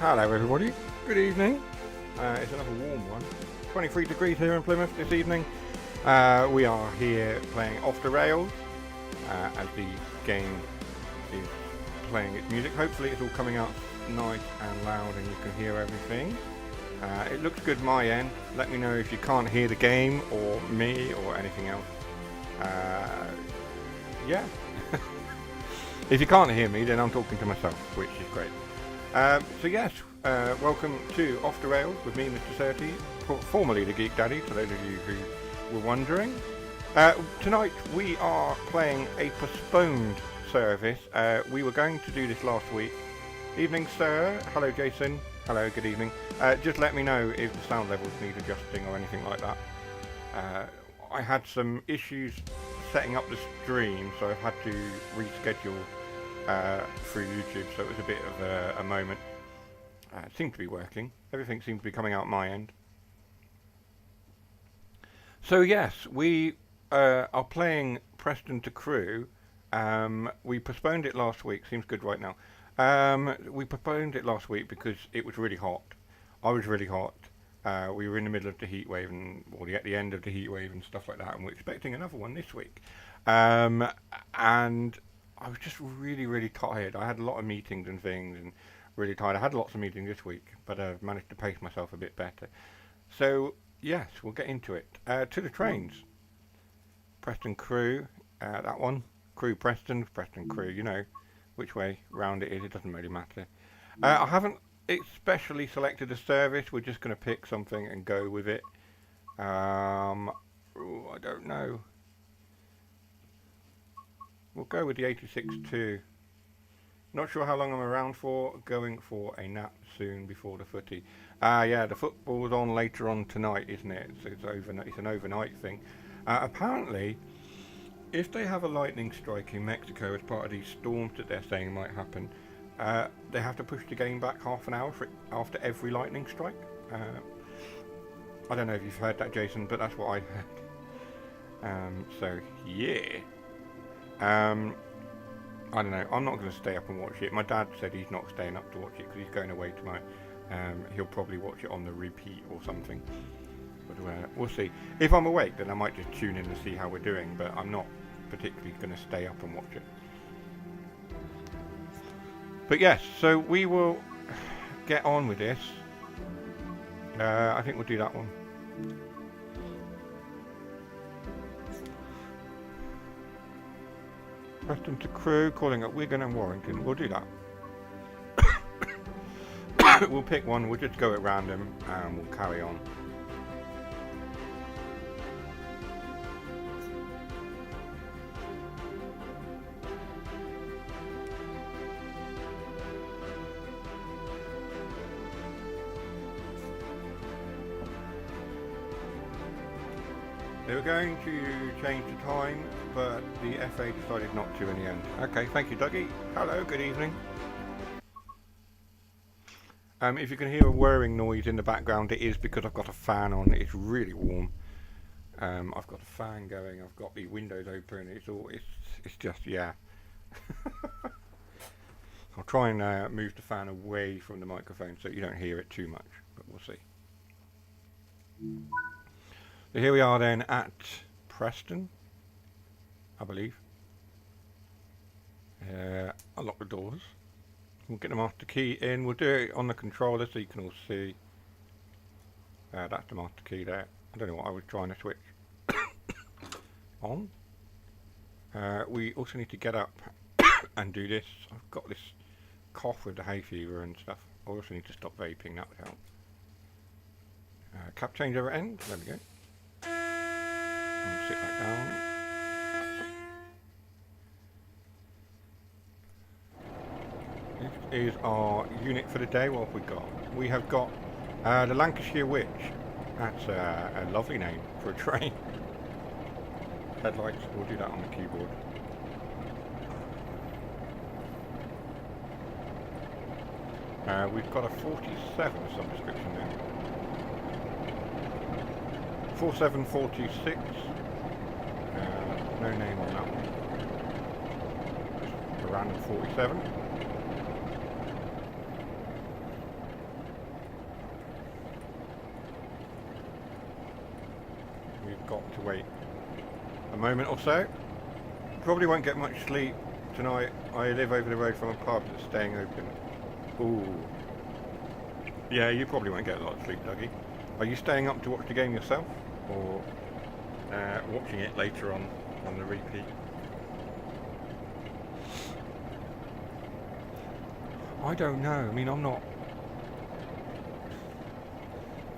Hello everybody, good evening. It's another warm one. 23 degrees here in Plymouth this evening. We are here playing Off the Rails as the game is playing its music. Hopefully it's all coming out nice and loud and you can hear everything. It looks good my end. Let me know if you can't hear the game or me or anything else. Yeah. If you can't hear me, then I'm talking to myself, which is great. So yes, welcome to Off the Rails with me, Mr.Surtees, formerly the Geek Daddy, for those of you who were wondering. Tonight we are playing a postponed service. We were going to do this last week. Evening, sir. Hello, Jason. Hello, good evening. Just let me know if the sound levels need adjusting or anything like that. I had some issues setting up the stream, so I've had to reschedule through YouTube, so it was a bit of a moment. It seemed to be working. Everything seemed to be coming out my end. So yes, we are playing Preston To Crewe. We postponed it last week. Seems good right now. We postponed it last week because it was really hot. I was really hot. We were in the middle of the heat wave and at the end of the heat wave and stuff like that, and we're expecting another one this week. And I was just really tired. I had a lot of meetings and things and really tired. I had lots of meetings this week, but I've managed to pace myself a bit better. So yes, we'll get into it. To the trains. Preston Crewe, that one. Crewe Preston, Preston Crewe, you know which way round it is, it doesn't really matter. I haven't especially selected a service, we're just going to pick something and go with it. I don't know. We'll go with the 86-2. Not sure how long I'm around for. Going for a nap soon before the footy. Yeah, the football's on later on tonight, isn't it? It's overnight. It's an overnight thing. Apparently, if they have a lightning strike in Mexico as part of these storms that they're saying might happen, they have to push the game back half an hour after every lightning strike. I don't know if you've heard that, Jason, but that's what I heard. So, yeah. I don't know, I'm not going to stay up and watch it. My dad said he's not staying up to watch it because he's going away tomorrow. He'll probably watch it on the repeat or something. But we'll see. If I'm awake, then I might just tune in and see how we're doing, but I'm not particularly going to stay up and watch it. But yes, so we will get on with this. I think we'll do that one. Preston To Crewe, calling at Wigan and Warrington. We'll do that. We'll pick one, we'll just go at random and we'll carry on. They were going to change the time, but the FA decided not to in the end. Okay, thank you, Dougie. Hello, good evening. If you can hear a whirring noise in the background, it is because I've got a fan on. It's really warm. I've got a fan going. I've got the windows open. It's just, yeah. I'll try and move the fan away from the microphone so you don't hear it too much, but we'll see. So here we are then at Preston, I believe. Unlock the doors. We'll get the master key in. We'll do it on the controller so you can all see. That's the master key there. I don't know what I was trying to switch on. We also need to get up and do this. I've got this cough with the hay fever and stuff. I also need to stop vaping, that would help. Cap change over end. There we go. Sit back down. This is our unit for the day. What have we got? We have got the Lancashire Witch. That's a lovely name for a train. Headlights, we'll do that on the keyboard. We've got a 47 of some description now. 4746. No name on that one. Just a random 47. moment or so. Probably won't get much sleep tonight. I live over the road from a pub that's staying open. Ooh. Yeah, you probably won't get a lot of sleep, Dougie. Are you staying up to watch the game yourself? Or watching it later on the repeat? I don't know. I mean, I've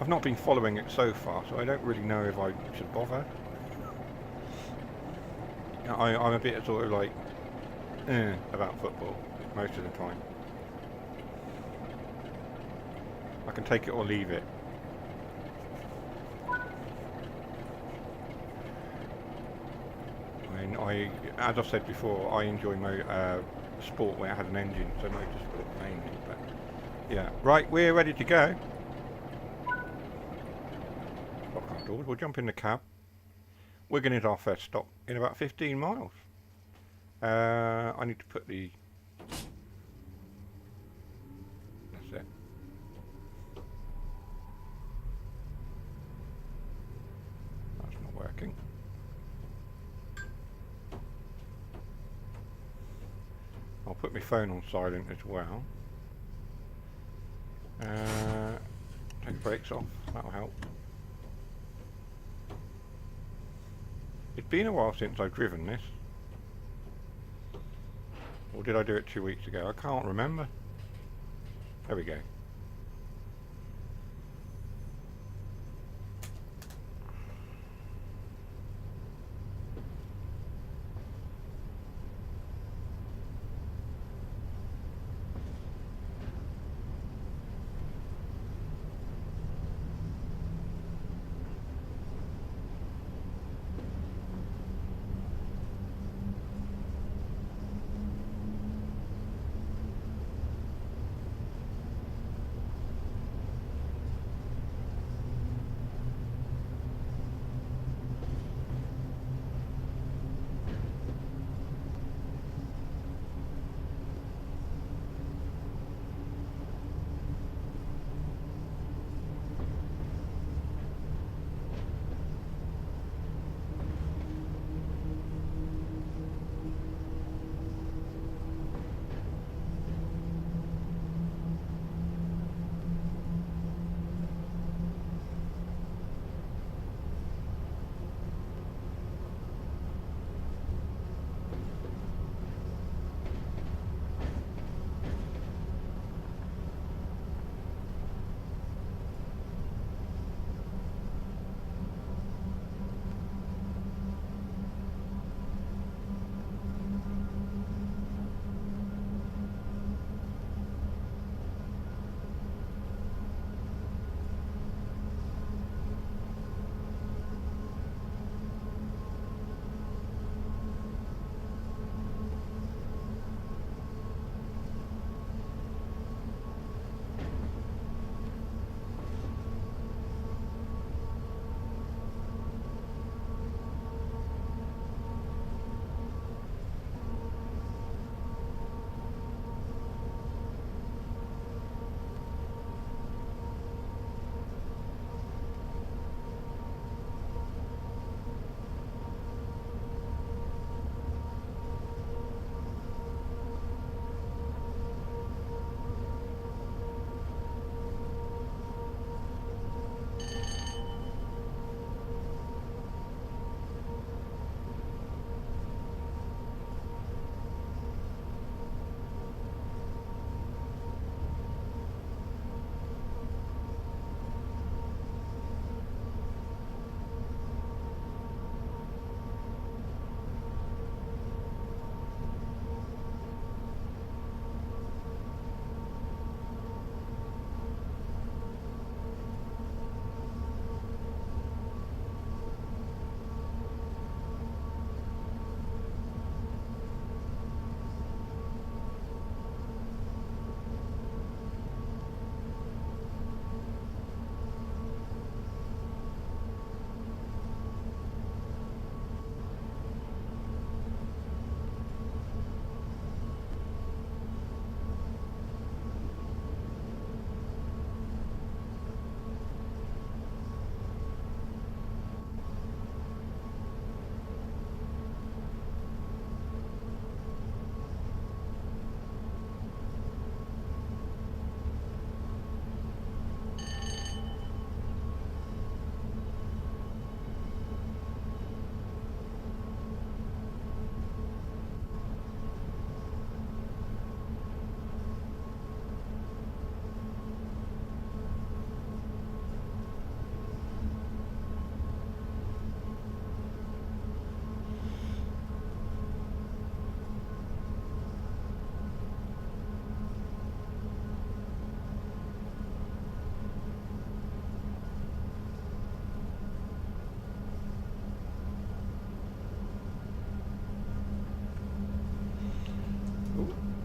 not been following it so far, so I don't really know if I should bother. I'm a bit sort of like about football most of the time. I can take it or leave it. I mean, as I've said before, I enjoy sport where it has an engine, so motorsport mainly. But yeah, right, we're ready to go. Lock our doors. We'll jump in the cab. We're going to hit our first stop in about 15 miles. I need to put the... That's it. That's not working. I'll put my phone on silent as well. Take the brakes off, that'll help. It's been a while since I've driven this. Or did I do it 2 weeks ago? I can't remember. There we go.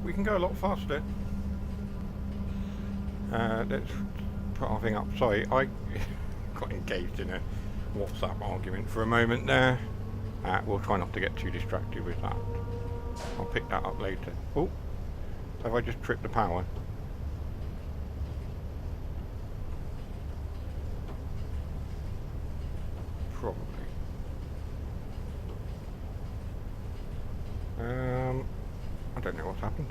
we can go a lot faster. Let's put our thing up. Sorry, I got engaged in a WhatsApp argument for a moment there. We'll try not to get too distracted with that. I'll pick that up later. Oh, have I just tripped the power? Probably. I don't know what's happened.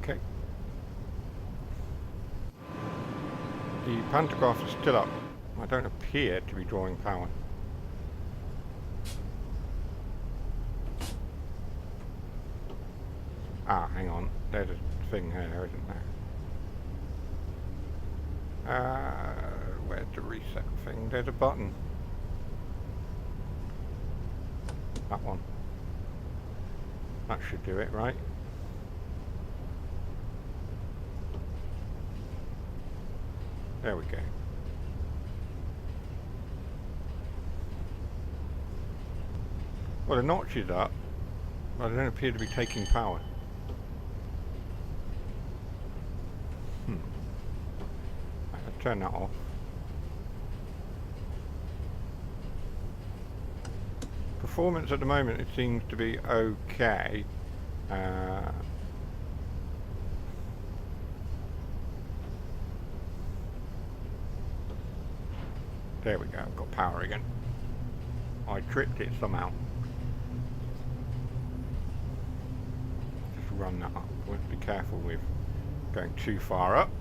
Okay. The pantograph is still up. I don't appear to be drawing power. Hang on. There's a thing here, isn't there? Where's the reset thing? There's a button. That one. That should do it, right? There we go. Well, the notch is up, but they don't appear to be taking power. I'll turn that off. Performance at the moment, it seems to be okay. There we go, I've got power again. I tripped it somehow. Just run that up. We'll have to be careful with going too far up.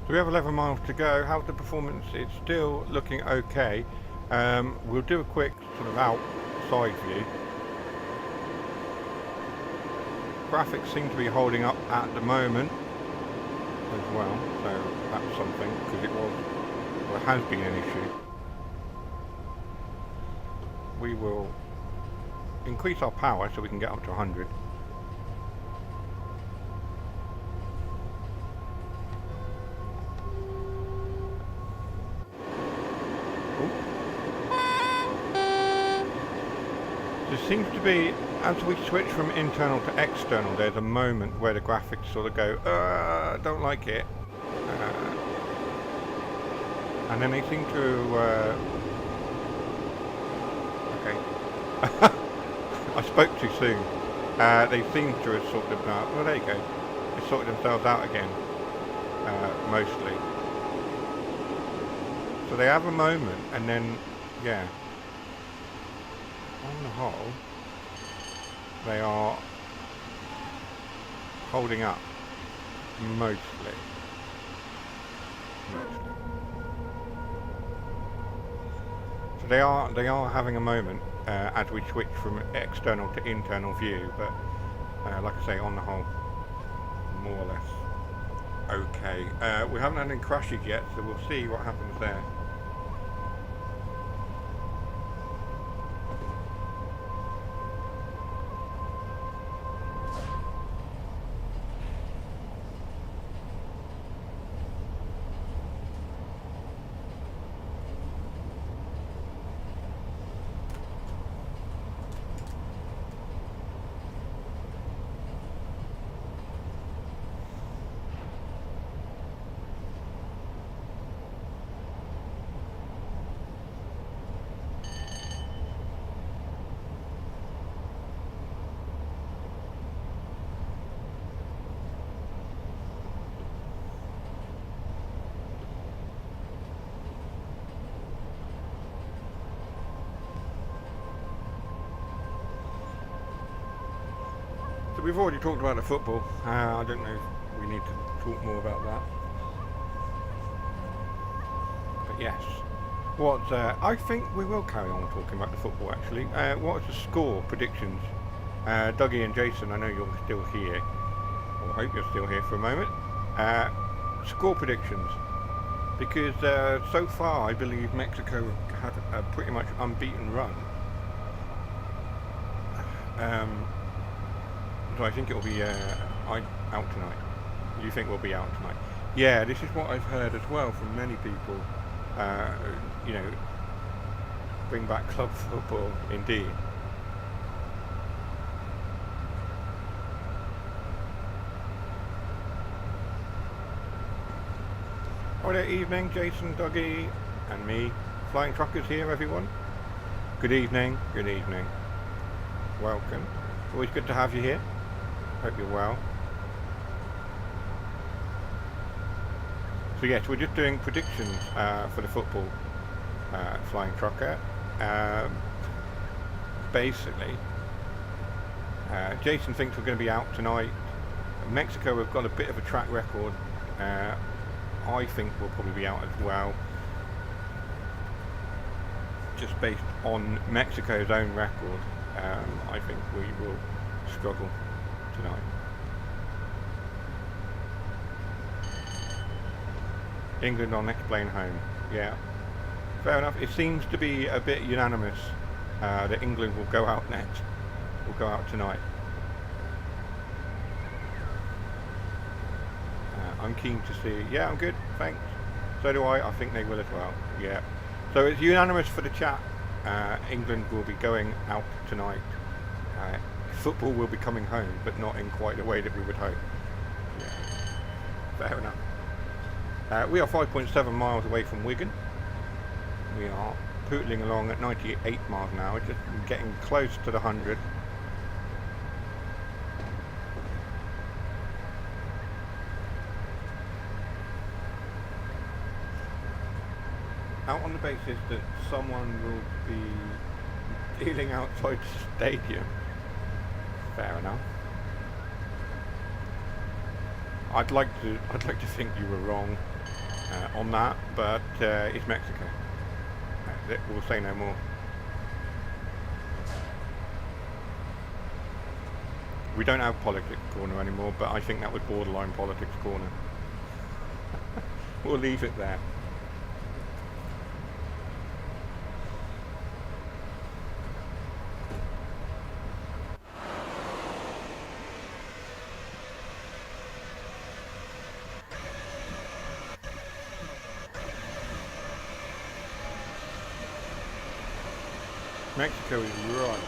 So we have 11 miles to go. How's the performance? It's still looking okay. We'll do a quick sort of outside view. Graphics seem to be holding up at the moment as well, so that's something, because it has been an issue. We will increase our power so we can get up to 100. seems to be, as we switch from internal to external, there's a moment where the graphics sort of go, don't like it. And then they seem to, okay. I spoke too soon. They seem to have sorted them out. Well, there you go. They sorted themselves out again, mostly. So they have a moment, and then, yeah. On the whole, they are holding up, mostly. So they are having a moment as we switch from external to internal view, but like I say, on the whole, more or less okay. We haven't had any crashes yet, so we'll see what happens there. So we've already talked about the football. I don't know if we need to talk more about that. But yes, I think we will carry on talking about the football actually. What's the score predictions? Dougie and Jason, I know you're still here. Or I hope you're still here for a moment. Score predictions. Because so far I believe Mexico had a pretty much unbeaten run. So I think it will be out tonight. You think we'll be out tonight? Yeah, this is what I've heard as well from many people. You know, bring back club football, indeed. Oh, good evening, Jason, Dougie, and me. Flying Truckers here, everyone. Good evening, good evening. Welcome. Always good to have you here. Hope you're well. So yes, we're just doing predictions for the football Flying Trucker. Basically, Jason thinks we're going to be out tonight. Mexico have got a bit of a track record. I think we'll probably be out as well. Just based on Mexico's own record, I think we will struggle tonight. England on next plane home. Yeah, fair enough. It seems to be a bit unanimous that England will go out next. Will go out tonight. I'm keen to see. Yeah, I'm good. Thanks. So do I. I think they will as well. Yeah. So it's unanimous for the chat. England will be going out tonight. Football will be coming home, but not in quite the way that we would hope. Yeah. Fair enough. We are 5.7 miles away from Wigan. We are pootling along at 98 miles an hour, just getting close to the 100. Out on the basis that someone will be dealing outside the stadium. Fair enough. I'd like to think you were wrong on that, but it's Mexico. We'll say no more. We don't have politics corner anymore, but I think that was borderline politics corner. We'll leave it there. Mexico is right.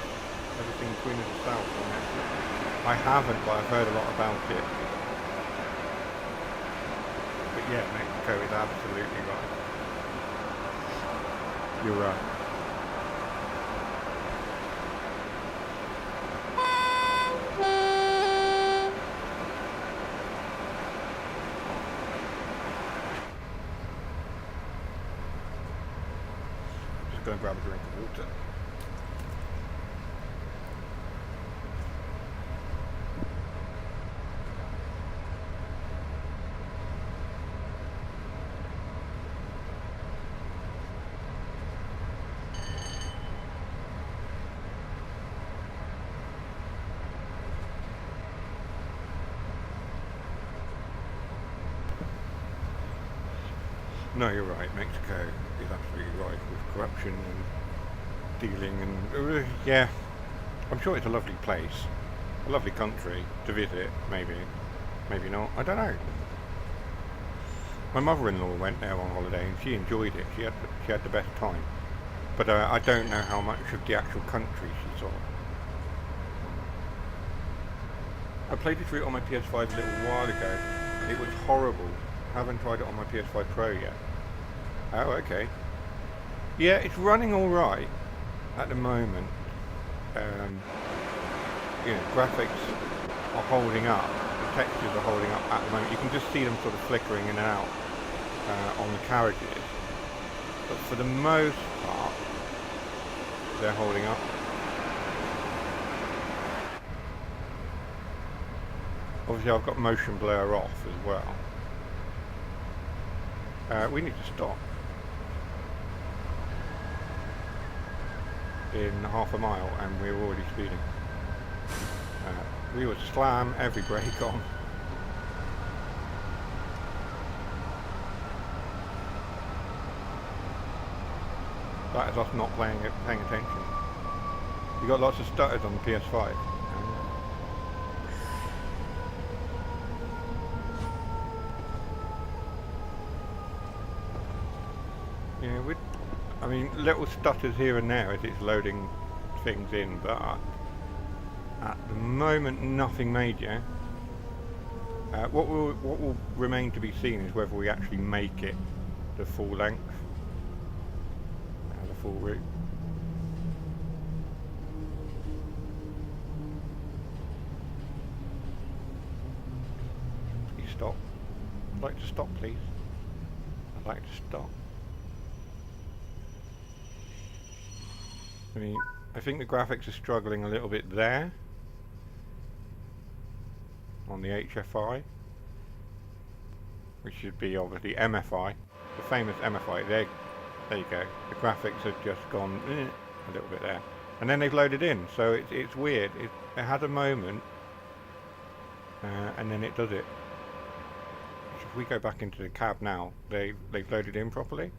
Ever seen Queen of the South on Netflix? I haven't, but I've heard a lot about it. But yeah, Mexico is absolutely right. You're right. Just go and grab a drink of water. No, you're right. Mexico is absolutely right with corruption and dealing and yeah. I'm sure it's a lovely place, a lovely country to visit. Maybe, maybe not. I don't know. My mother-in-law went there on holiday and she enjoyed it. She had the best time. But I don't know how much of the actual country she saw. I played it through on my PS5 a little while ago. It was horrible. I haven't tried it on my PS5 Pro yet. Oh, okay. Yeah, it's running alright at the moment. You know, graphics are holding up. The textures are holding up at the moment. You can just see them sort of flickering in and out on the carriages. But for the most part, they're holding up. Obviously I've got motion blur off as well. We need to stop in half a mile and we're already speeding. We would slam every brake on. That is us not paying attention. You got lots of stutters on the PS5. Yeah, I mean, little stutters here and there as it's loading things in, but at the moment, nothing major. What will remain to be seen is whether we actually make it the full length, the full route. Please stop. I'd like to stop, please. I'd like to stop. I mean, I think the graphics are struggling a little bit there on the HFI, which should be obviously MFI, the famous MFI. There you go. The graphics have just gone a little bit there, and then they've loaded in. So it's weird. It had a moment, and then it does it. If we go back into the cab now, they've loaded in properly.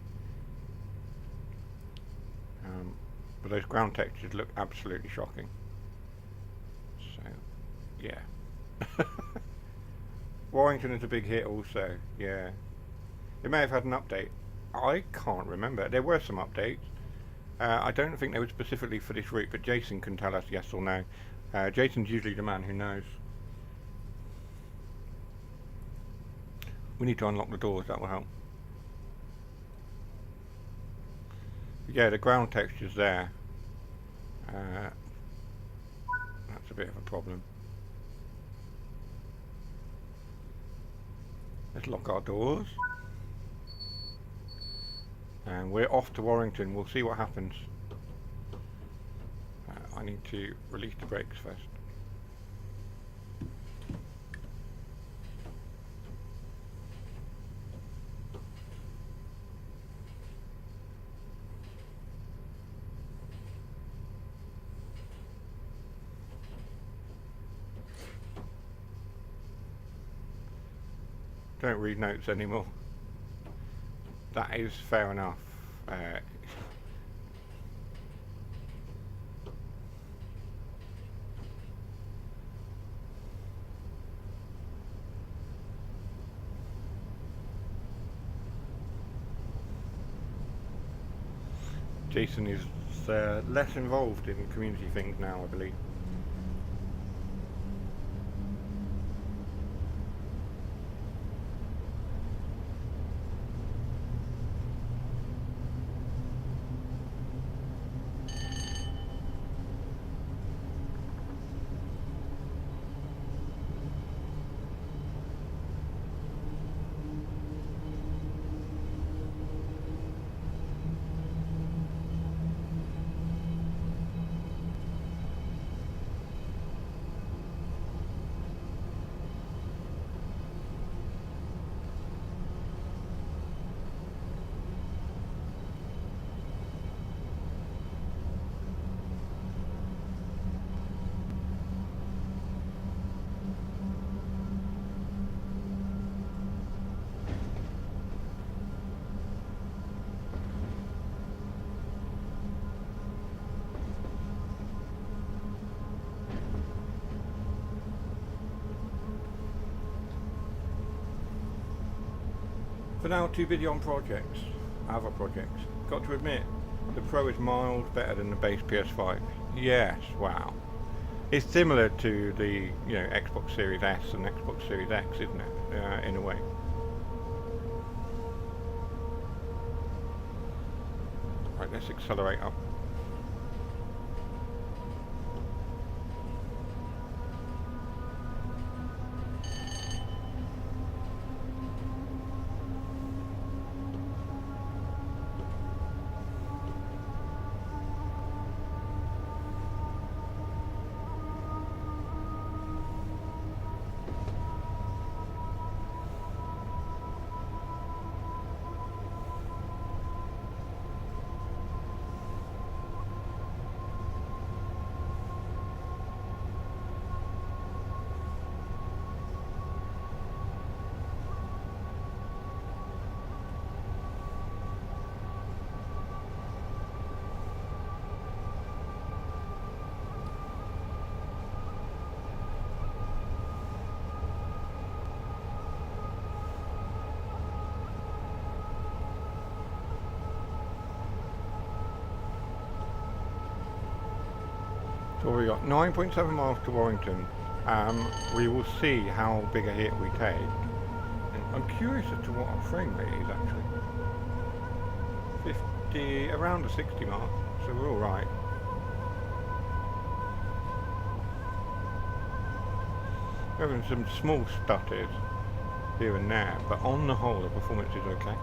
But those ground textures look absolutely shocking. So, yeah. Warrington is a big hit also, yeah. It may have had an update. I can't remember. There were some updates. I don't think they were specifically for this route, but Jason can tell us yes or no. Jason's usually the man who knows. We need to unlock the doors, that will help. Yeah, the ground texture's there. That's a bit of a problem. Let's lock our doors. And we're off to Warrington. We'll see what happens. I need to release the brakes first. Don't read notes anymore. That is fair enough. Jason is It's less involved in community things now, I believe. For now, too busy on projects, other projects. Got to admit, the Pro is miles better than the base PS5. Yes, wow. It's similar to the Xbox Series S and Xbox Series X, isn't it? In a way. Right, let's accelerate up. So we got 9.7 miles to Warrington. We will see how big a hit we take. And I'm curious as to what our frame rate is actually. 50, around the 60 mark, so we're alright. We're having some small stutters here and there, but on the whole the performance is okay.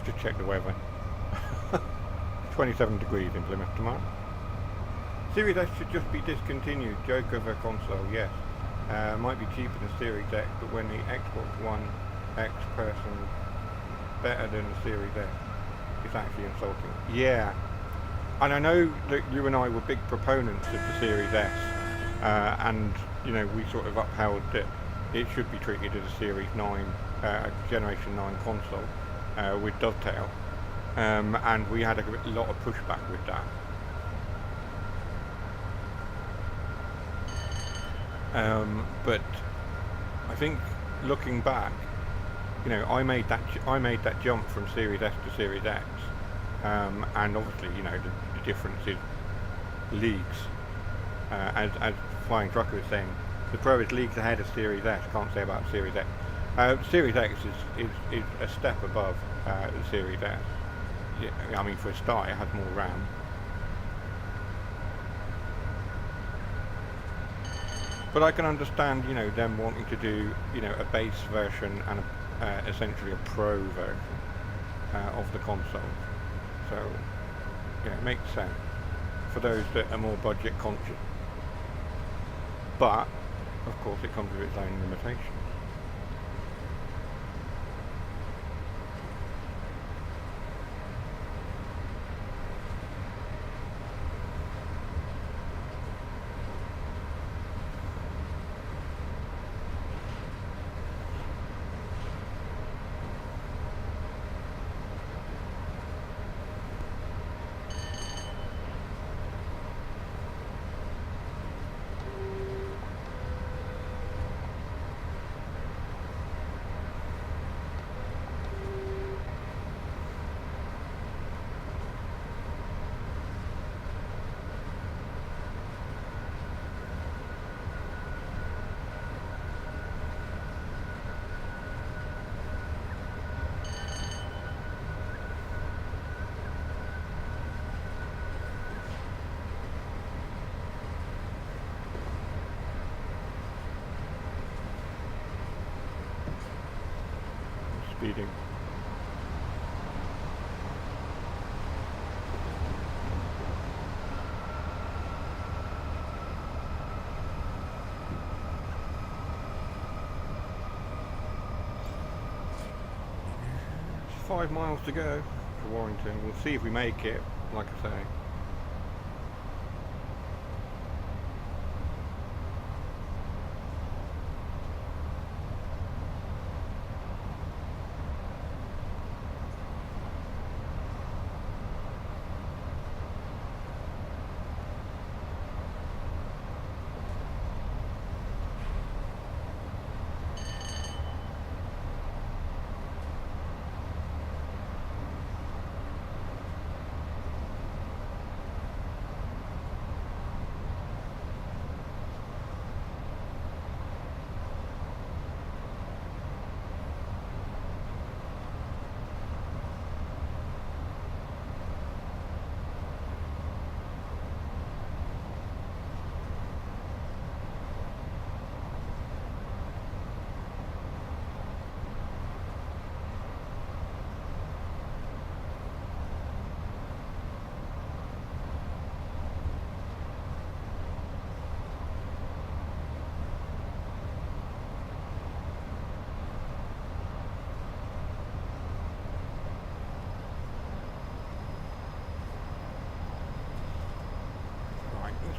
Just check the weather. 27 degrees in Plymouth tomorrow. Series S should just be discontinued. Joke of a console, yes. Might be cheaper than Series X, but when the Xbox One X person better than the Series S, it's actually insulting. Yeah. And I know that you and I were big proponents of the Series S, and we sort of upheld that it should be treated as a Series 9, Generation 9 console. With Dovetail, and we had a lot of pushback with that. But I think looking back, I made that jump from Series S to Series X, and obviously the difference is leagues. As Flying Trucker was saying, the Pro is leagues ahead of Series S. Can't say about Series X. Series X is a step above the Series S. Yeah, I mean, for a start, it has more RAM. But I can understand, them wanting to do, a base version and essentially a Pro version of the console. So, it makes sense for those that are more budget conscious. But, of course, it comes with its own limitations. speeding. It's 5 miles to go to Warrington. We'll see if we make it, like I say.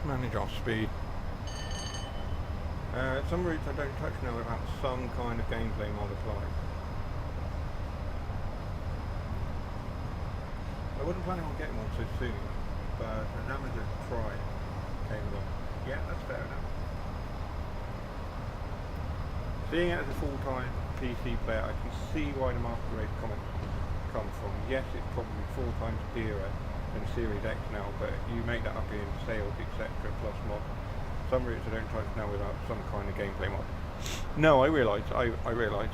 Manage our speed. Some routes I don't touch now without some kind of gameplay mod applied. I wasn't planning on getting one so soon, but an Amazon Prime came along. Yeah, that's fair enough. Seeing it as a full-time PC player, I can see why the Master Race comments come from. Yes, it's probably 4 times dearer than Series X now, but you make that up in sales, etc. plus mod. Some routes I don't touch now without some kind of gameplay mod. No, I realise. I realise.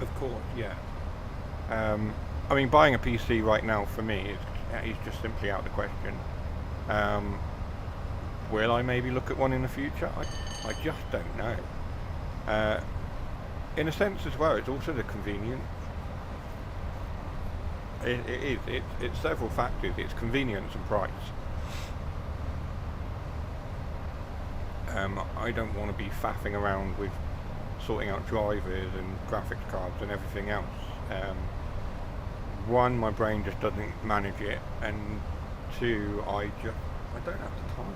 Of course, yeah. I mean, buying a PC right now for me is just simply out of the question. Will I maybe look at one in the future? I just don't know. In a sense as well, it's also the convenience. It's several factors. It's convenience and price. I don't want to be faffing around with sorting out drivers and graphics cards and everything else. One, my brain just doesn't manage it, and two, I don't have the time.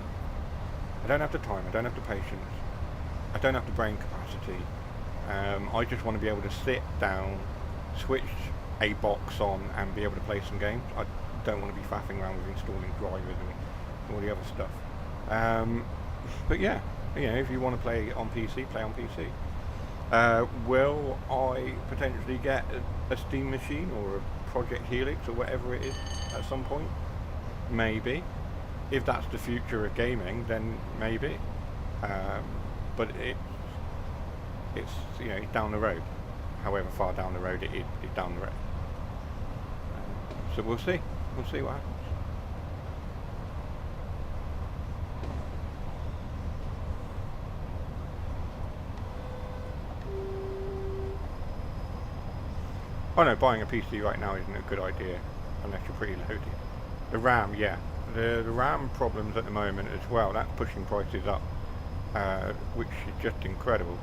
I don't have the time. I don't have the patience. I don't have the brain capacity. I just want to be able to sit down, switch a box on and be able to play some games. I don't want to be faffing around with installing drivers and all the other stuff. But yeah, you know, if you want to play on PC, play on PC. Will I potentially get a Steam machine or a Project Helix or whatever it is at some point? Maybe. If that's the future of gaming, then maybe. But it's you know, it's down the road. However far down the road it is down the road. So we'll see. We'll see what happens. Oh no, buying a PC right now isn't a good idea unless you're pretty loaded. The RAM, yeah. The RAM problems at the moment as well, that's pushing prices up, which is just incredible.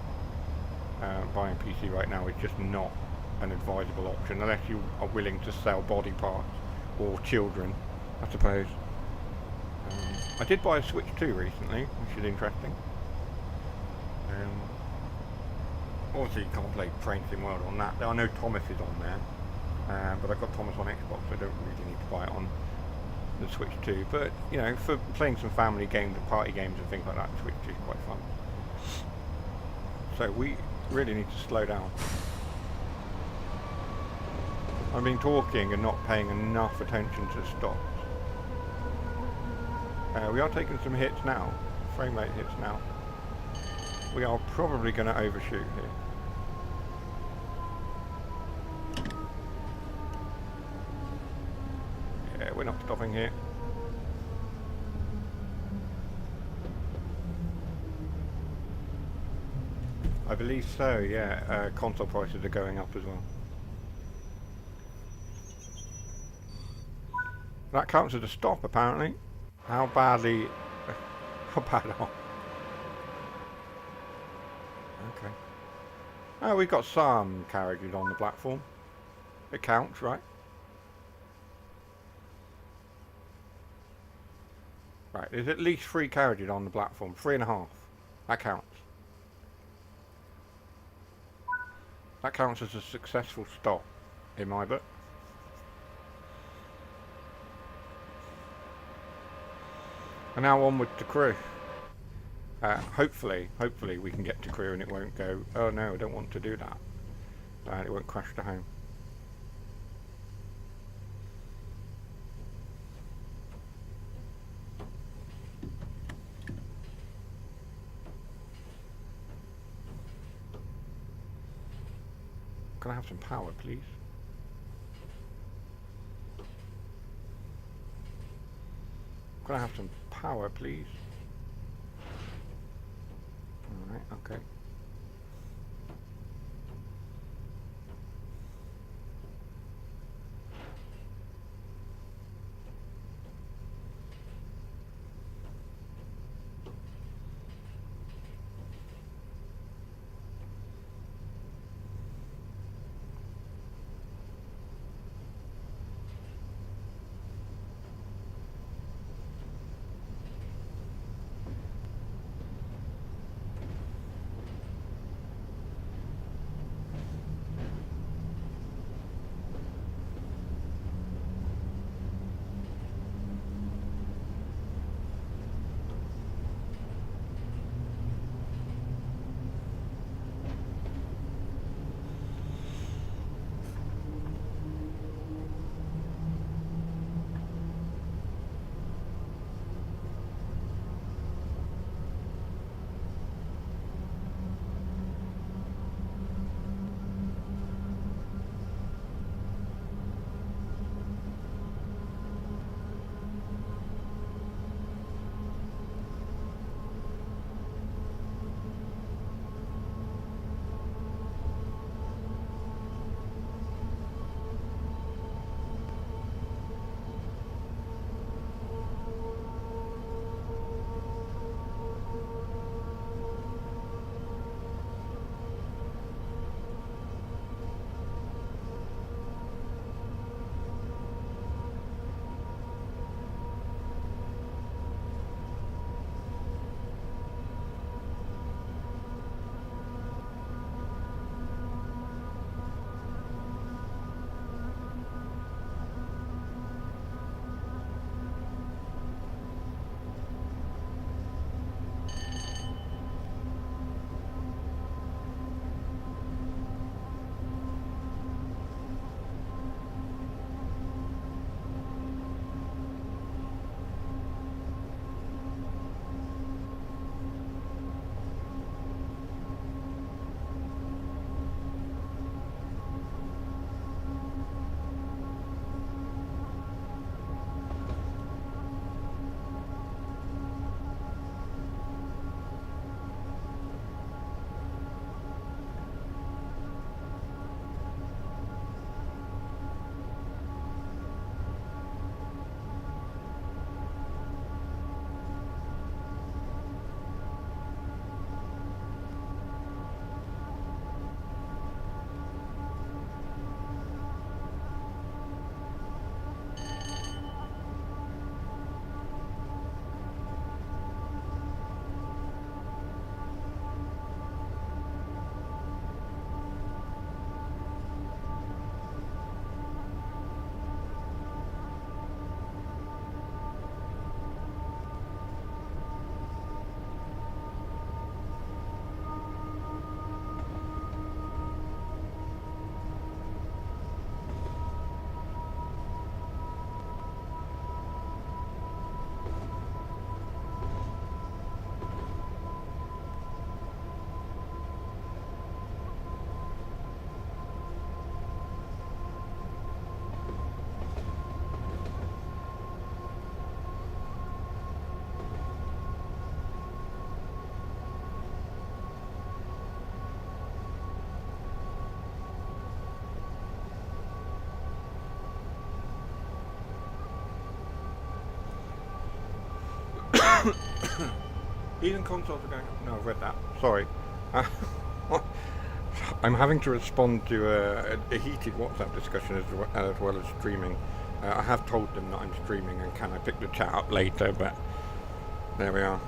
Buying a PC right now is just not an advisable option unless you are willing to sell body parts or children, I suppose. I did buy a Switch 2 recently, which is interesting. Obviously you can't play Train Sim World on that. I know Thomas is on there, but I've got Thomas on Xbox, so I don't really need to buy it on the Switch 2. But, you know, for playing some family games and party games and things like that, Switch 2 is quite fun. So we really need to slow down. I've been talking and not paying enough attention to stops. We are taking some hits now, frame rate hits now. We are probably going to overshoot here. Yeah, we're not stopping here. I believe so, yeah. Console prices are going up as well. That counts as a stop, apparently. How badly... How bad are... Okay. Oh, we've got some carriages on the platform. It counts, right? Right, there's at least 3 carriages on the platform. 3.5. That counts. That counts as a successful stop, in my book. And now onward to Crewe. Hopefully we can get to Crewe and it won't go, oh no, I don't want to do that. It won't crash to home. Can I have some power, please? Can I have some power, please? Alright, okay. Even consoles are going up. No, I've read that. Sorry. I'm having to respond to a heated WhatsApp discussion as well as streaming. I have told them that I'm streaming and can I pick the chat up later, but there we are.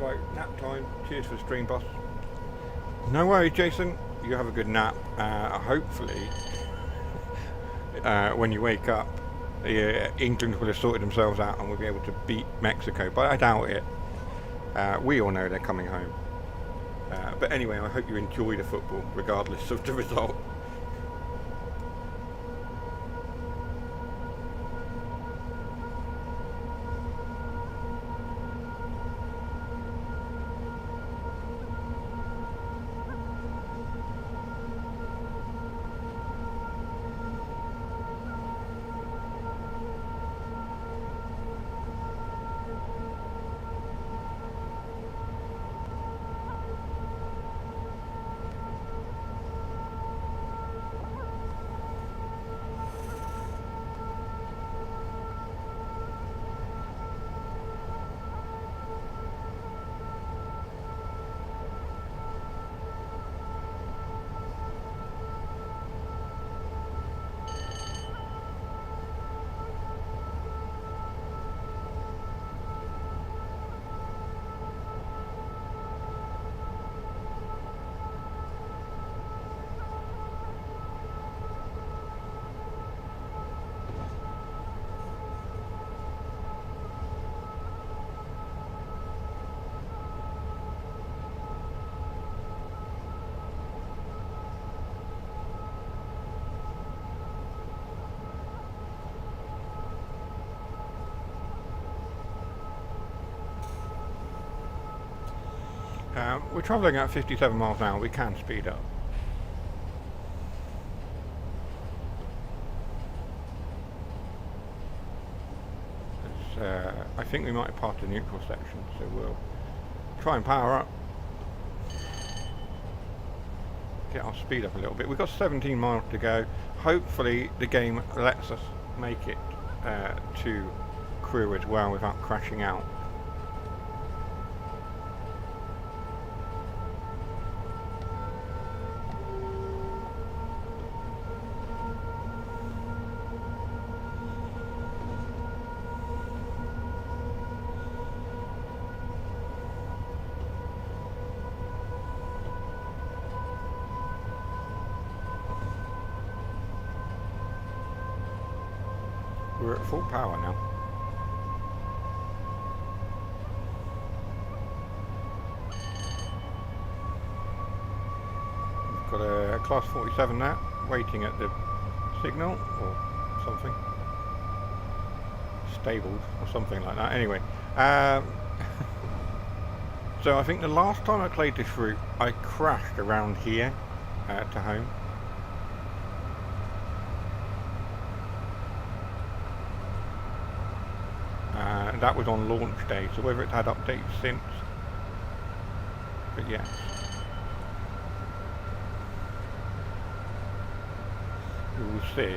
Right, nap time. Cheers for the stream, boss. No worries, Jason. You have a good nap. Hopefully, when you wake up, England will have sorted themselves out and we'll be able to beat Mexico. But I doubt it. We all know they're coming home. But anyway, I hope you enjoy the football, regardless of the result. We're travelling at 57 miles an hour. We can speed up. I think we might have passed the neutral section, so we'll try and power up. Get our speed up a little bit. We've got 17 miles to go. Hopefully the game lets us make it to Crewe as well without crashing out. We're at full power now. We've got a class 47 now, waiting at the signal or something. Stabled or something like that. Anyway, so I think the last time I played this route, I crashed around here to home. That was on launch day, so whether it's had updates since, but yeah. We'll see.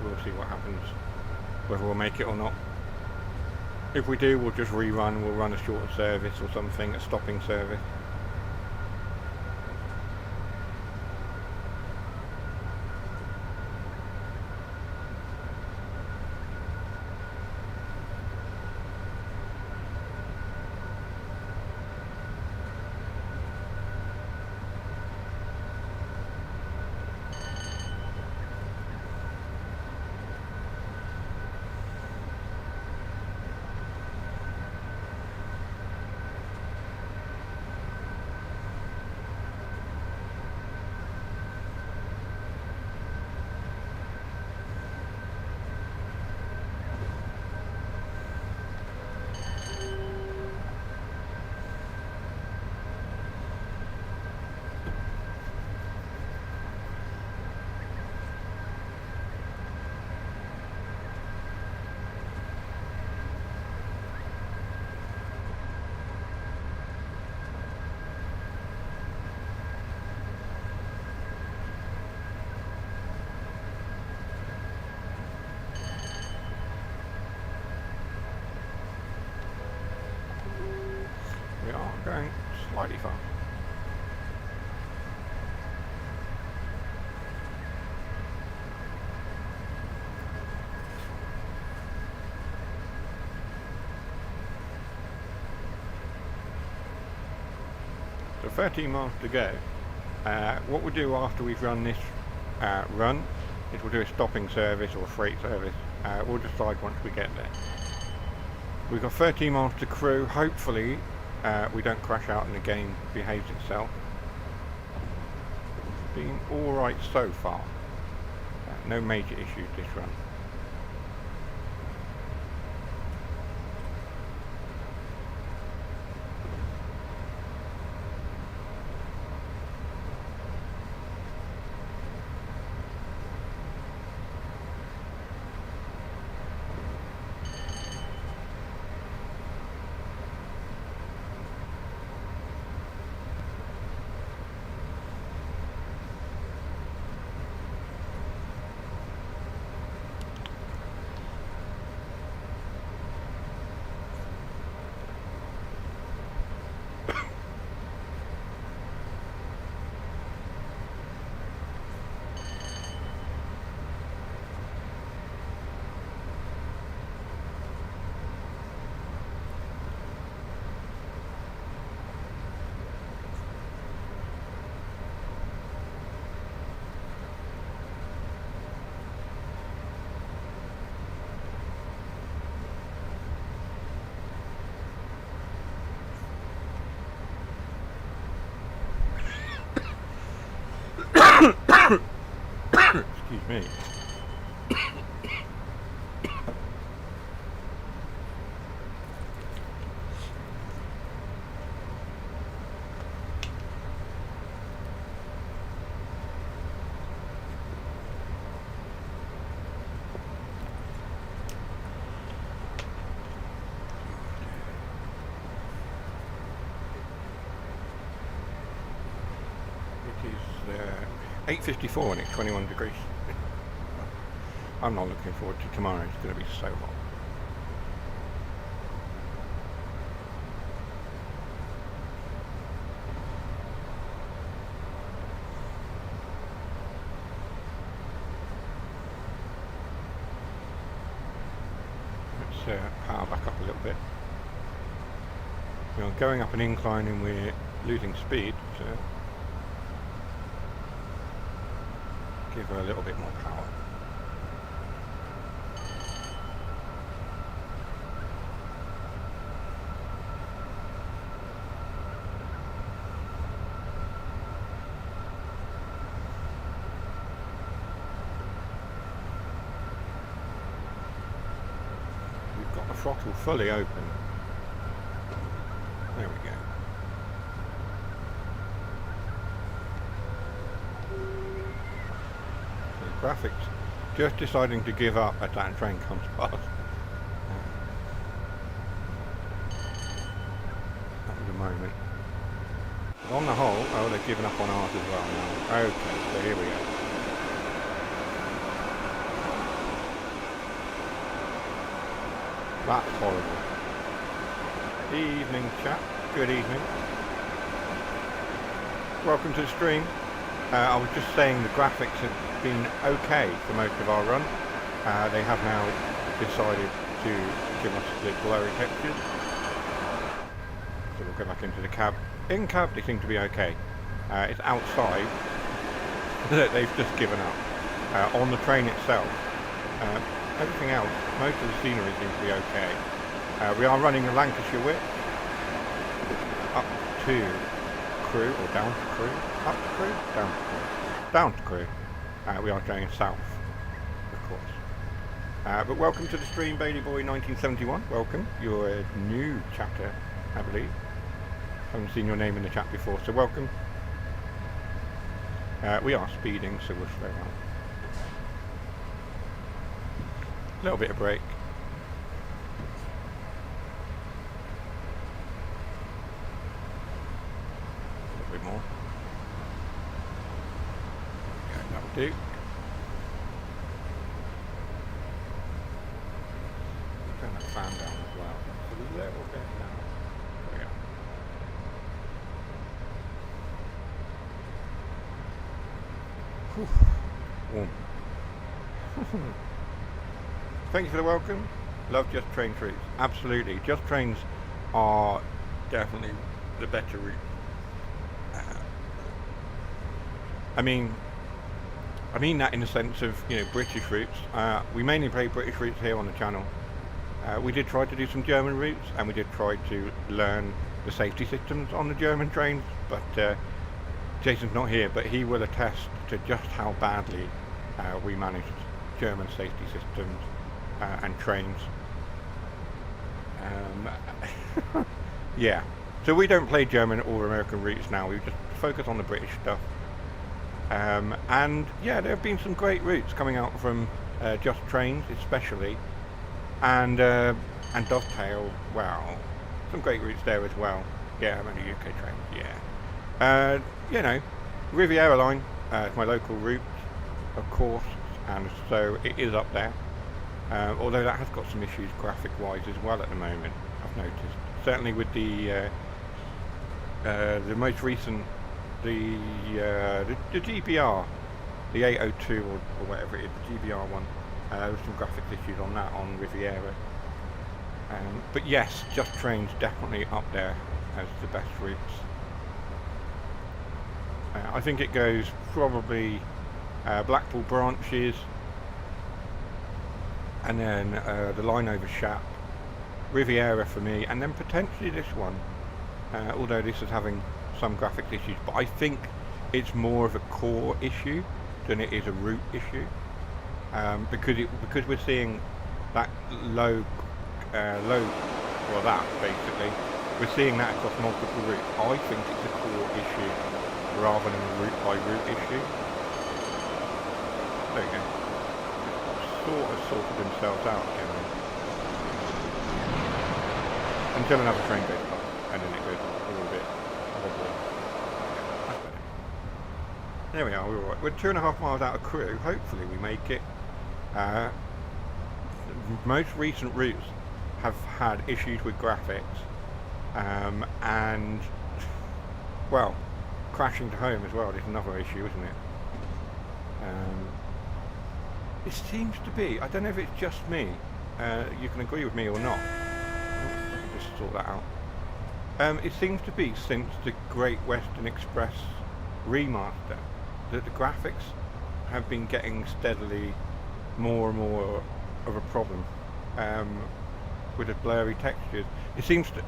We'll see what happens, whether we'll make it or not. If we do, we'll just rerun, we'll run a shorter service or something, a stopping service. Going slightly far. So 13 miles to go. What we'll do after we've run this run is we'll do a stopping service or a freight service. We'll decide once we get there. We've got 13 miles to Crewe. Hopefully we don't crash out and the game behaves itself. It's been alright so far. No major issues this run. Excuse me. It is 8:54 and it's 21 degrees. I'm not looking forward to tomorrow, it's going to be so hot. Let's power back up a little bit. We're going up an incline and we're losing speed, so give her a little bit more power. got the throttle fully open. There we go. So the graphics just deciding to give up as that train comes past. That was a moment. But on the whole, oh, they've given up on ours as well now. Okay, so here we go. That's horrible. Evening, chat. Good evening. Welcome to the stream. I was just saying the graphics have been okay for most of our run. They have now decided to give us the blurry textures. So we'll go back into the cab. In cab they seem to be okay. It's outside that they've just given up. On the train itself, everything else, most of the scenery seems to be okay. We are running a Lancashire width up to Crewe, or down to Crewe, up to Crewe, down to Crewe, down to Crewe. We are going south, of course. But welcome to the stream, Bailey Boy 1971. Welcome. You're a new chatter, I believe. Haven't seen your name in the chat before, so welcome. We are speeding, so we'll slow down. A little bit of brake. A little bit more. Yeah, that'll do. Turn that fan down as well. So a little bit down. There we go. Whew. Warm. Thank you for the welcome. Love Just Train routes. Absolutely. Just Trains are definitely the better route. I mean that in the sense of, you know, British routes. We mainly play British routes here on the channel. We did try to do some German routes, and we did try to learn the safety systems on the German trains, but Jason's not here, but he will attest to just how badly we managed German safety systems and trains. Yeah, so we don't play German or American routes now. We just focus on the British stuff. And yeah, there have been some great routes coming out from Just Trains, especially, and Dovetail. Wow, some great routes there as well. Yeah, I'm only UK trains. Yeah, you know, Riviera line is my local route, of course, and so it is up there. Although that has got some issues graphic-wise as well at the moment, I've noticed. Certainly with the most recent, the GBR, the 802 or whatever it is, the GBR one. There was some graphics issues on that on Riviera. But yes, Just Trains definitely up there as the best routes. I think it goes probably Blackpool branches, and then the line over Shap, Riviera for me, and then potentially this one, although this is having some graphics issues, but I think it's more of a core issue than it is a route issue, because we're seeing that low, well, that basically, we're seeing that across multiple routes. I think it's a core issue rather than a route by route issue. There you go. Sort of sorted themselves out again. Until another train goes past, and then it goes a little bit wobbly. That's better. There we are, we're alright. We're 2.5 miles out of Crewe. Hopefully we make it. Most recent routes have had issues with graphics, and, well, crashing to home as well is another issue, isn't it? It seems to be, I don't know if it's just me, you can agree with me or not, just sort that out. It seems to be since the Great Western Express remaster that the graphics have been getting steadily more and more of a problem with the blurry textures. It seems to,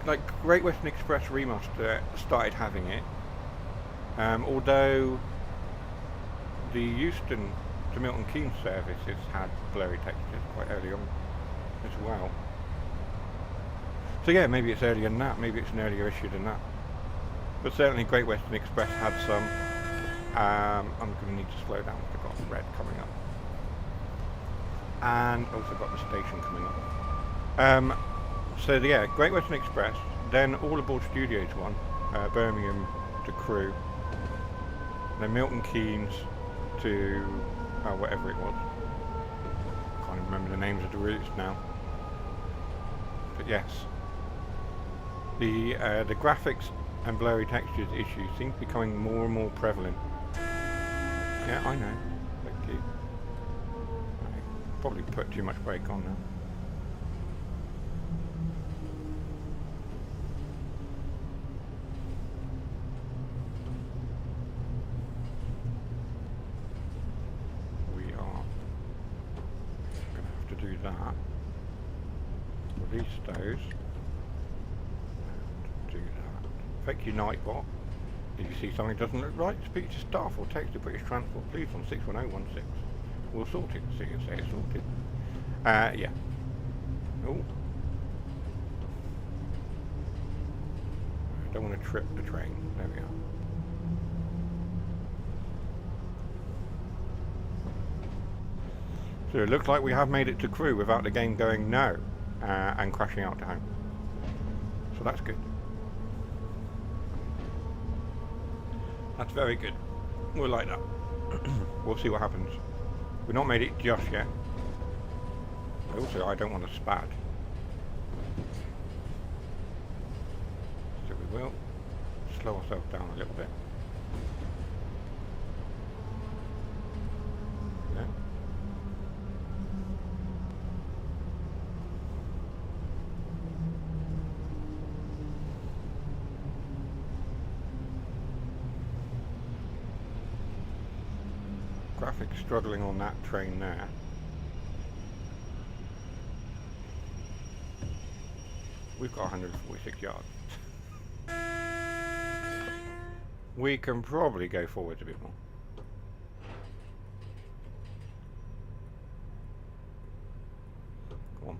like, Great Western Express remaster started having it, although the Euston to Milton Keynes services had blurry textures quite early on. as well. So yeah, maybe it's earlier than that, maybe it's an earlier issue than that. But certainly Great Western Express had some. I'm going to need to slow down because I've got red coming up. And also got the station coming up. So yeah, Great Western Express, then All Aboard Studios one, Birmingham to Crewe, then Milton Keynes to whatever it was. I can't even remember the names of the routes now. But yes, the graphics and blurry textures issues seem to be becoming more and more prevalent. Yeah, I know. Thank you. I probably put too much brake on now. We are going to have to do that. Release those. And do that. Fake your Nightbot. If you see something doesn't look right, speak to staff or text the British Transport Police on 61016. We'll sort it. See you say it's sorted. Yeah. Oh. I don't want to trip the train. There we are. So it looks like we have made it to Crewe without the game going no and crashing out to home. So that's good. That's very good. We'll like that. We'll see what happens. We've not made it just yet. Also, I don't want to spad. So we will slow ourselves down a little bit. Yeah. Graphics struggling on that train there. We've got 146 yards. We can probably go forwards a bit more. Come on.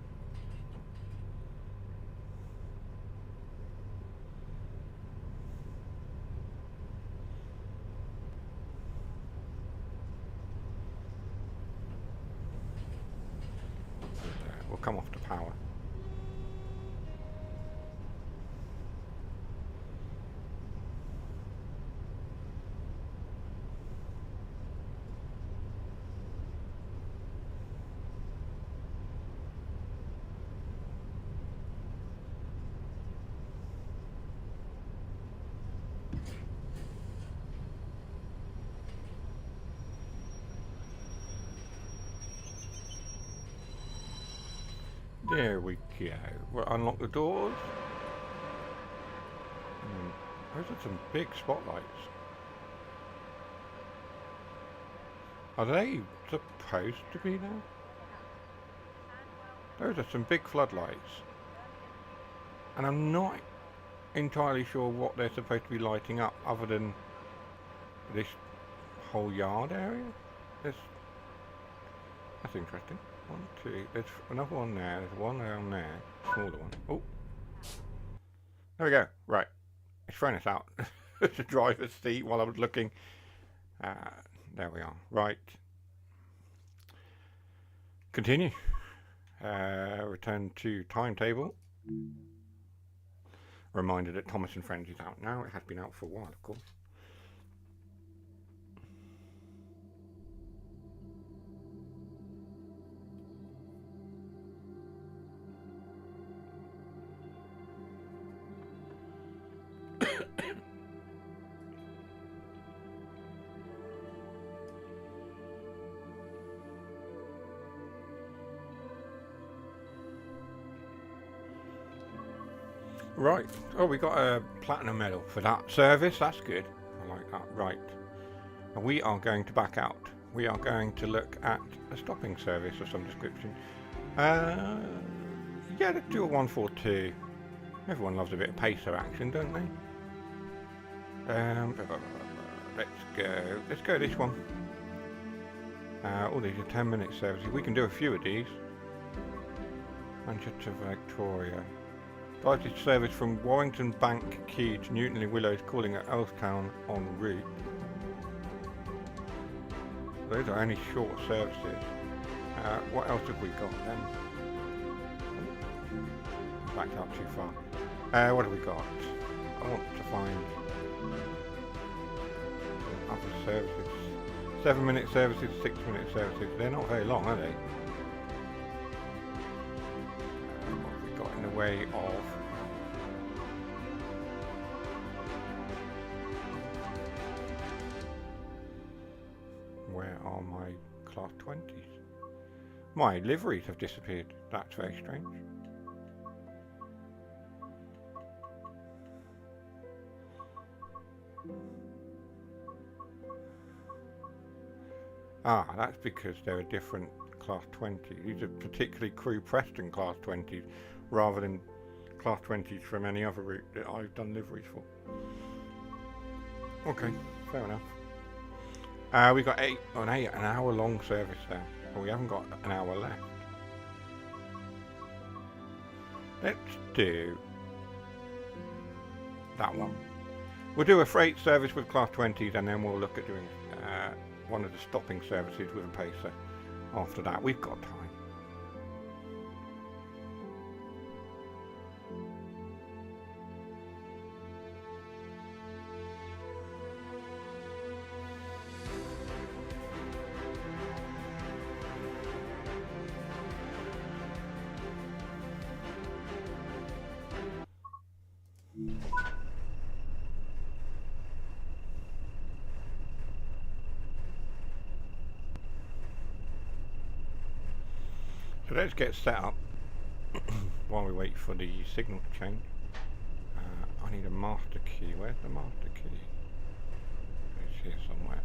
We'll come off to power. There we go. We'll unlock the doors. Those are some big spotlights. Are they supposed to be there? Those are some big floodlights. And I'm not entirely sure what they're supposed to be lighting up other than this whole yard area. That's interesting. One, two, there's another one there, there's one down there, smaller one. Oh, there we go. Right, it's thrown us out the driver's seat while I was looking. There we are. Right, continue. Return to timetable. Reminder that Thomas and Friends is out now. It has been out for a while, of course. Right. Oh, we got a platinum medal for that service. That's good. I like that. Right. And we are going to back out. We are going to look at a stopping service of some description. Yeah, let's do a 142. Everyone loves a bit of pacer action, don't they? Let's go this one. All these are 10-minute services. We can do a few of these. Manchester, Victoria. Guided service from Warrington Bank Quay to Newton Willows, calling at Earlstown en route. Those are only short services. What else have we got then? Backed up too far. What have we got? I want to find other services. 7-minute services, 6-minute services. They're not very long, are they? What have we got in the way of? Where are my class 20s? My liveries have disappeared. That's very strange. Ah, that's because they're a different class 20. These are particularly Crewe Preston class 20s rather than class 20s from any other route that I've done liveries for. Okay, fair enough. We got an hour long service there. Well, we haven't got an hour left. Let's do that one. We'll do a freight service with class 20s and then we'll look at doing one of the stopping services with a pacer after that. We've got time. So let's get set up while we wait for the signal to change. I need a master key. Where's the master key? It's here somewhere.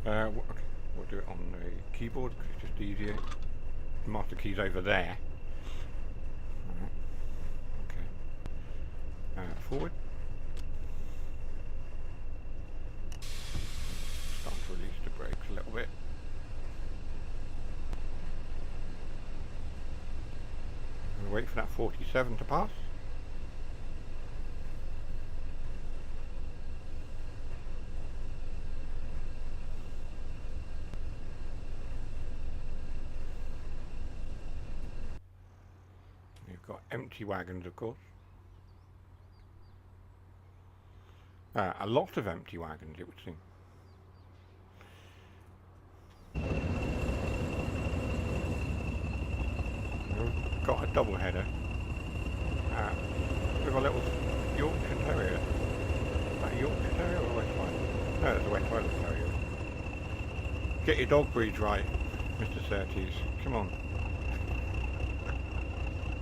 Okay, we'll do it on the keyboard because it's just easier. The master key's over there. Okay. Forward. Start to release the brakes a little bit. Wait for that 47 to pass. You've got empty wagons, of course. A lot of empty wagons, it would seem. Got a double header with a little Yorkshire Terrier. Is that a Yorkshire Terrier or a West Highland? No, it's a West Highland Terrier. Get your dog breeds right, Mr.Surtees. Come on.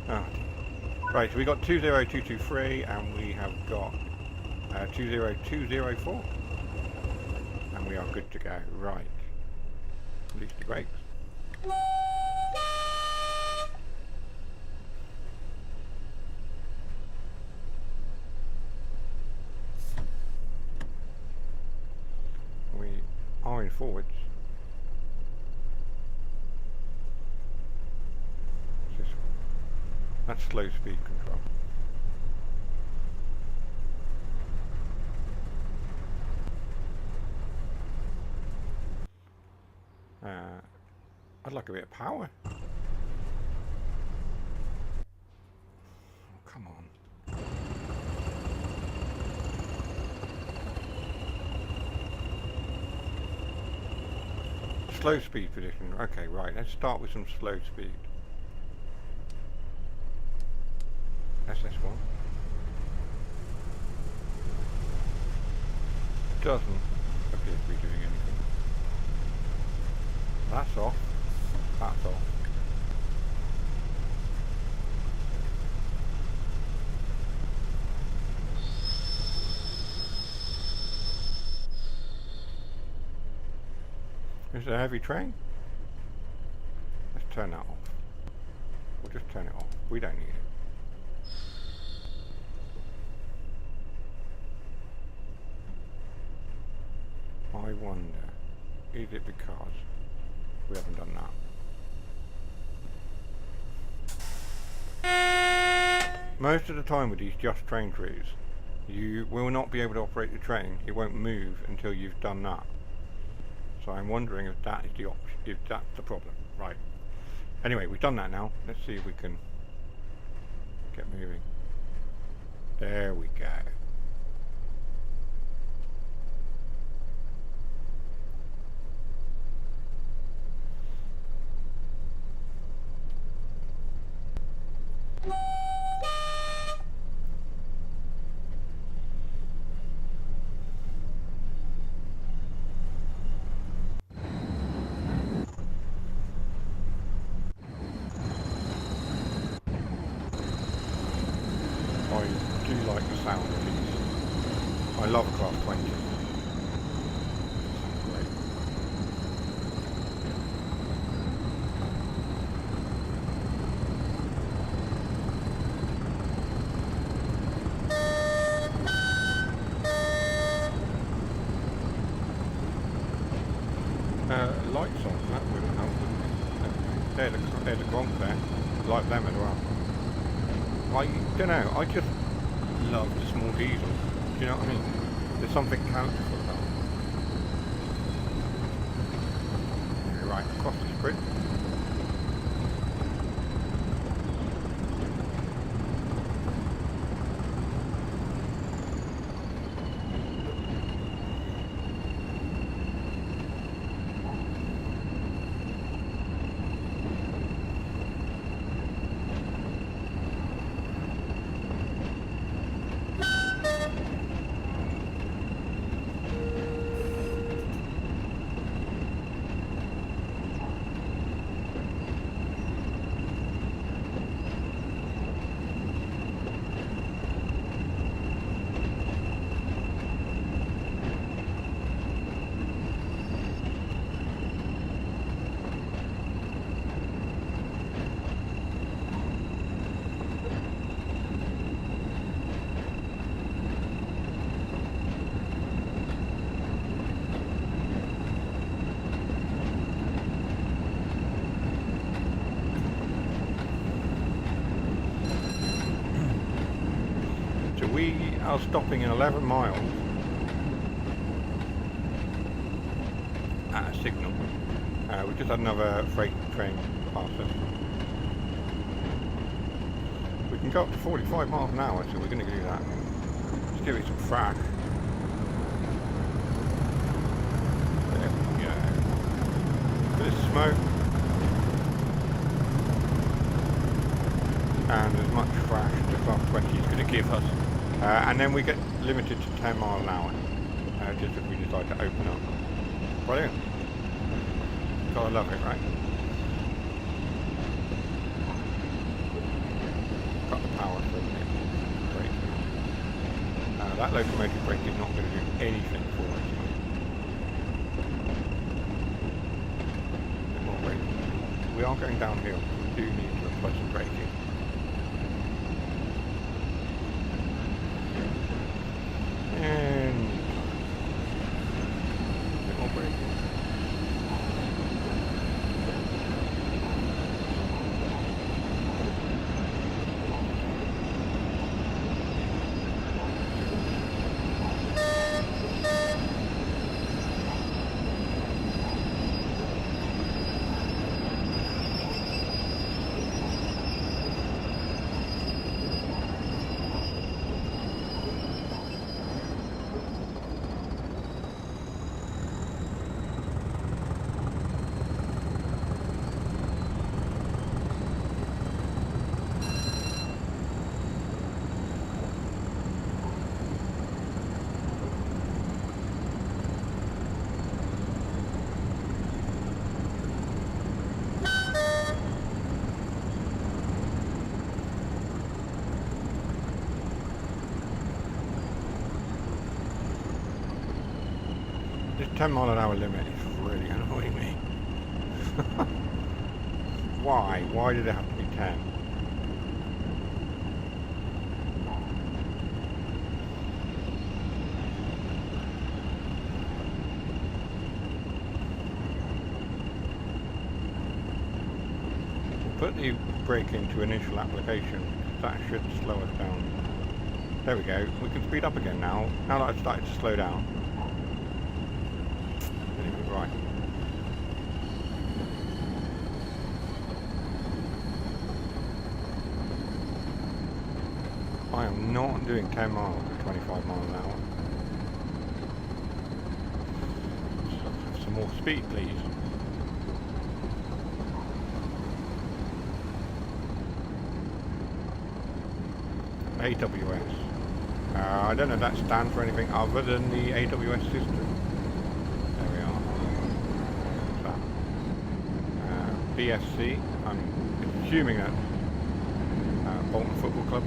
Oh, right, so we got 20223 and we have got 20204. And we are good to go. Right. Release the brakes. Are in forwards. This one. That's slow speed control. I'd like a bit of power. Oh, come on. Slow speed position. Okay, right. Let's start with some slow speed. SS1. Doesn't appear to be doing anything. That's off. That's off. Is it a heavy train? Let's turn that off. We'll just turn it off. We don't need it. I wonder, is it because we haven't done that? Most of the time with these just train crews, you will not be able to operate the train. It won't move until you've done that. So I'm wondering if that is the option, if that's the problem. Right. Anyway, we've done that now. Let's see if we can get moving. There we go. I do like the sound of these. I love a Class 20. Great. Lights on, that would help, wouldn't it? They're the gronk there. Like them as well. I don't know, I just love the small diesels. Do you know what I mean? There's something characterful about them. Right, across this bridge. We are stopping in 11 miles at a signal. We just had another freight train pass us. We can go up to 45 miles an hour, so we're going to do that. Let's give it some frack. There we go. Bit of smoke. And as much frack the Class 20 is going to give us. And then we get limited to 10 miles an hour, just if we decide to open up. Brilliant. Gotta love it, right? Cut the power for a minute. Great. That locomotive brake is not going to do anything for us. A bit more braking. We are going downhill. We do need to apply some braking. And a bit more braking. This 10 mile an hour limit is really annoying me. Why? Why did it have to be 10? We'll put the brake into initial application That should slow us down. There we go. We can speed up again now. Now that I've started to slow down. I think we're right. I am not doing 10 miles at 25 miles an hour. Some more speed, please. AWS. I don't know if that stands for anything other than the AWS system. There we are. What's that? BSC. I'm assuming that's Bolton Football Club.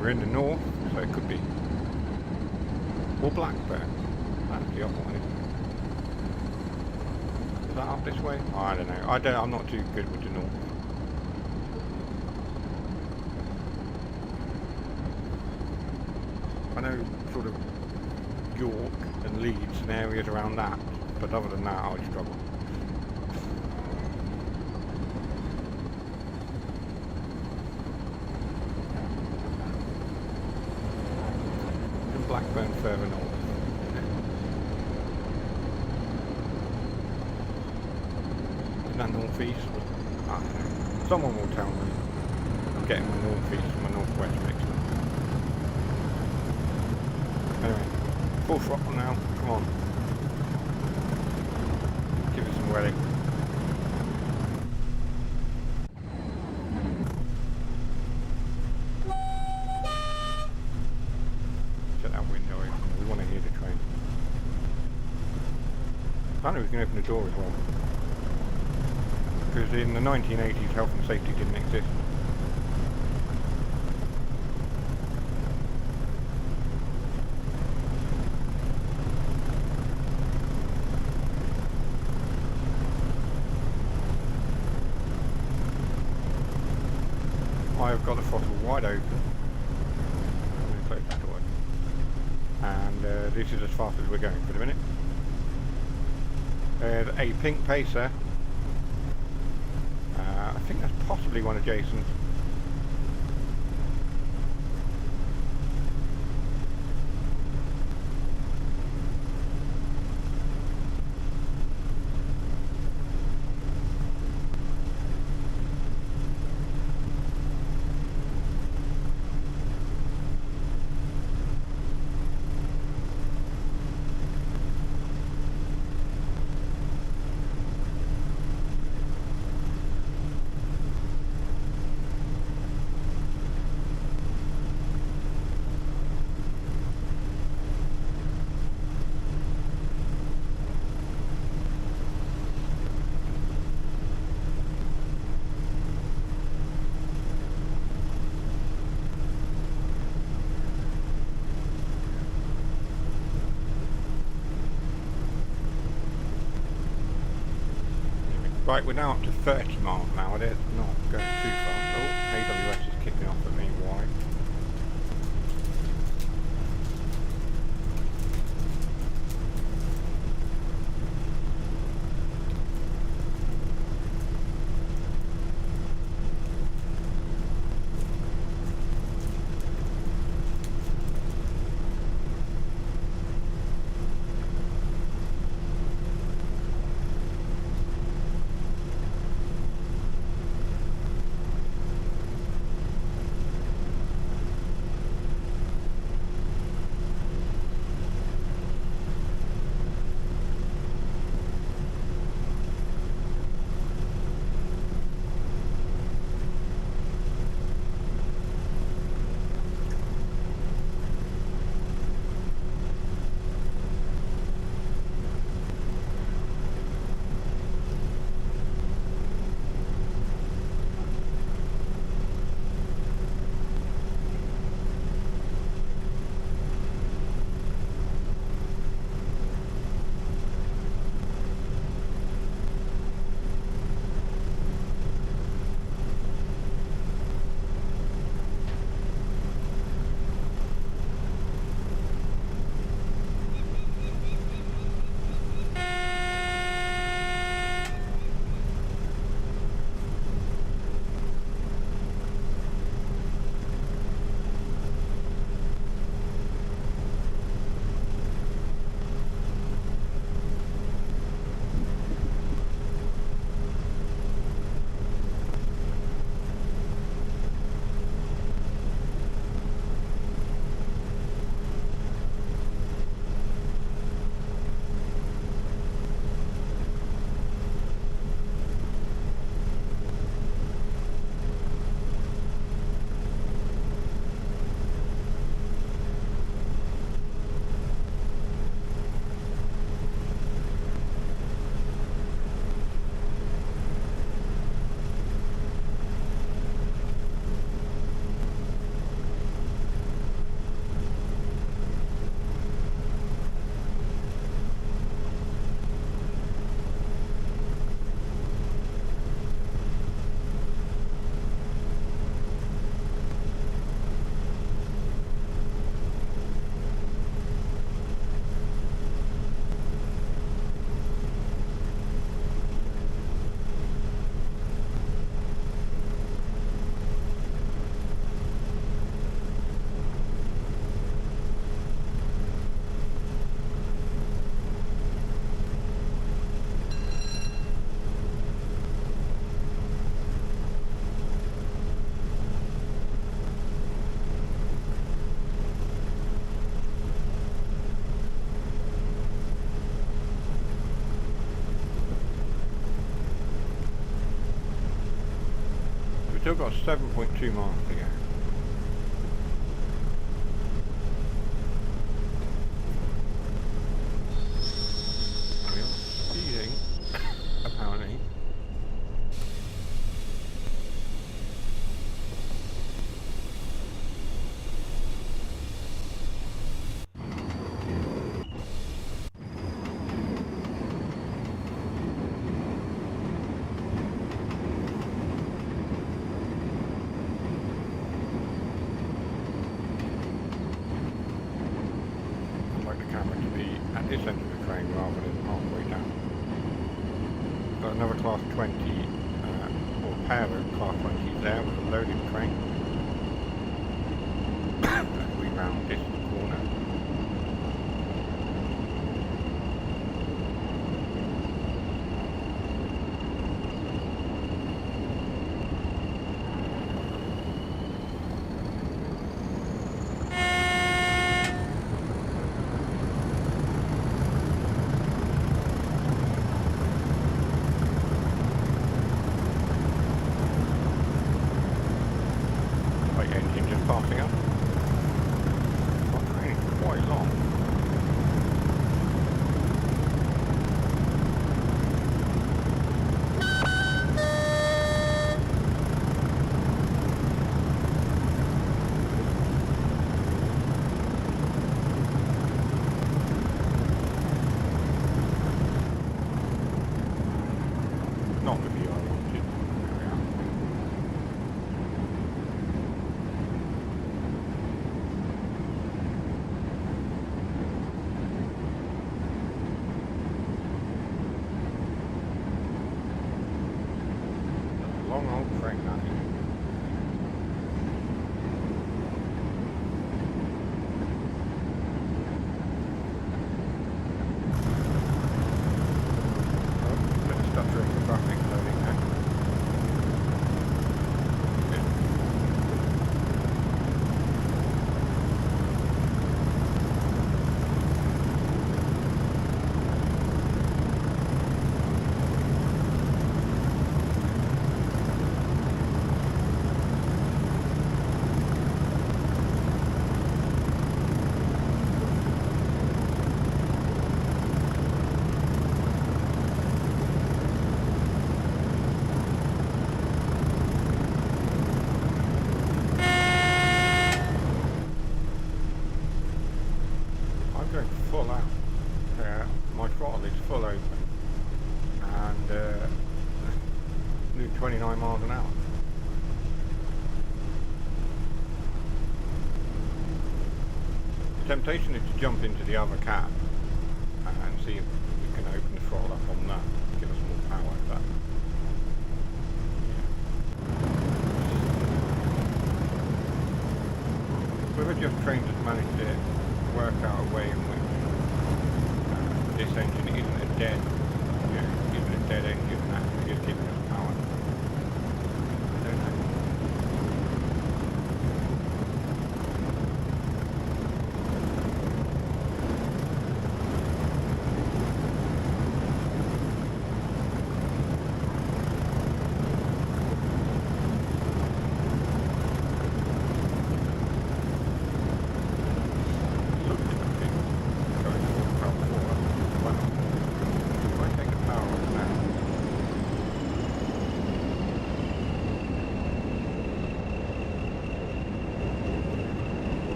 We're in the north, so it could be. Or Blackburn. That's the other one, isn't it? Is that up this way? Oh, I don't know. I'm not too good with the north. I know sort of York and Leeds and areas around that, but other than that I would struggle. And Blackburn further north. Is that northeast? I don't know. Someone will tell me. I'm getting my northeast and my northwest mixed up. Anyway, full throttle now, come on. Give it some welling. Set that window open, we want to hear the train. Apparently we can open the door as well. Because in the 1980s health and safety didn't exist. I've got the throttle wide open. I'm going to close the door. And this is as fast as we're going for the minute. There's a pink pacer. I think that's possibly one of Jason's. Right, we're now up to 30 miles an hour. That's not going too fast. Oh, AWS is kicking off at me. Why? Still got 7.2 miles to go. We are speeding, apparently. At this end of the train rather than halfway down. Got another class 20 or pair of class 20s there with a loaded train as we round this corner. Engine just passing up. Our train is quite long. Not the view I wanted. There we are. Long old train that is. Oh, bit of stuttering traffic loading there. Going full out. My throttle is full open and do 29 miles an hour. The temptation is to jump into the other cab and see if we can open the throttle up on that, give us more power. But whoever just trained has managed to work out a way in which this engine isn't a dead, isn't a dead engine and actually just giving us power. I don't know.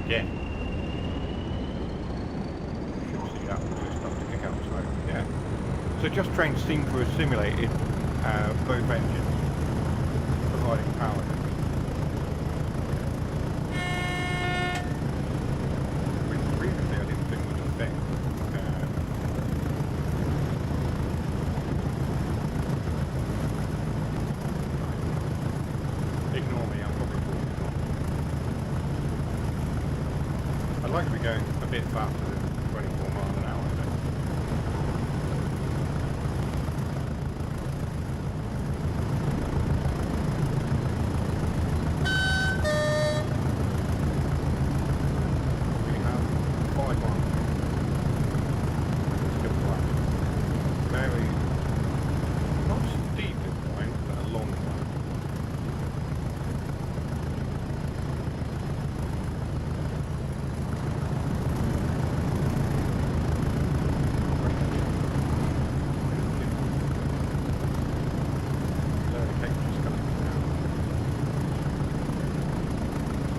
Again. Should see that will start to kick out smoke, yeah. So Just Train seem to have simulated both engines providing power. Which previously I didn't think was a thing. Ignore me, I'm probably talking wrong. I'd like to be going a bit faster than 24 miles an hour.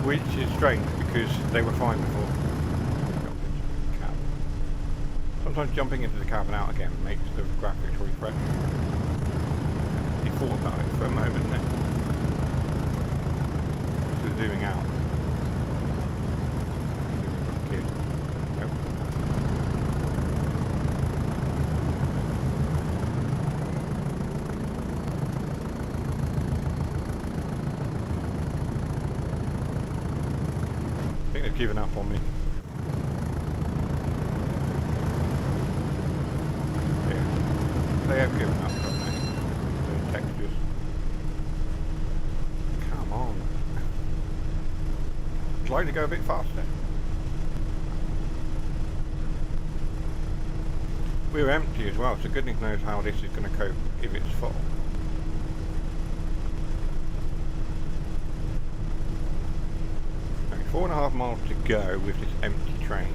which is strange because they were fine before. Jump into the cab. Sometimes jumping into the cab and out again makes the graphics refresh. You thought about it for a moment then. So zooming out. Nope. I think they've given up on me. Yeah. They have given up, haven't they? Those textures. Come on. I'd like to go a bit faster. We're empty as well, so goodness knows how this is going to cope if it's full. Okay, 4.5 miles to go with this empty train.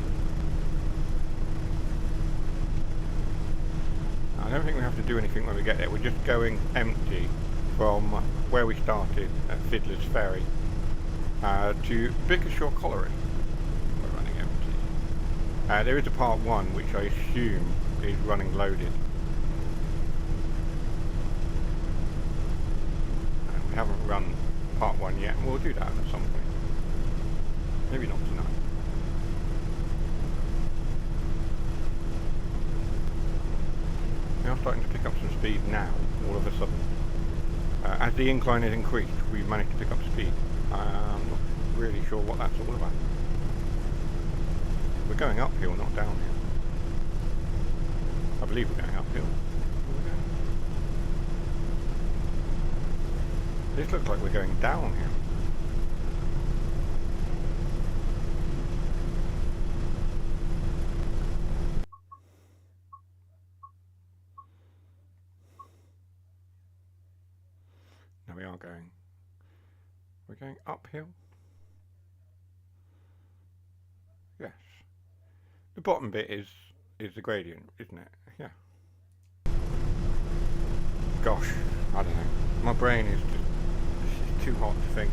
I don't think we have to do anything when we get there. We're just going empty from where we started at Fiddler's Ferry to Bickershaw Colliery. We're running empty. There is a part 1 which I assume is running loaded. And we haven't run part 1 yet, and we'll do that at some point. Maybe not tonight. We are starting to pick up some speed now, all of a sudden. As the incline has increased, we've managed to pick up speed. I'm not really sure what that's all about. We're going uphill, not downhill. I believe we're going uphill. This looks like we're going downhill. No, we are going. We're going uphill. Yes. The bottom bit is the gradient, isn't it? Yeah. Gosh, I don't know. My brain is just too hot to think.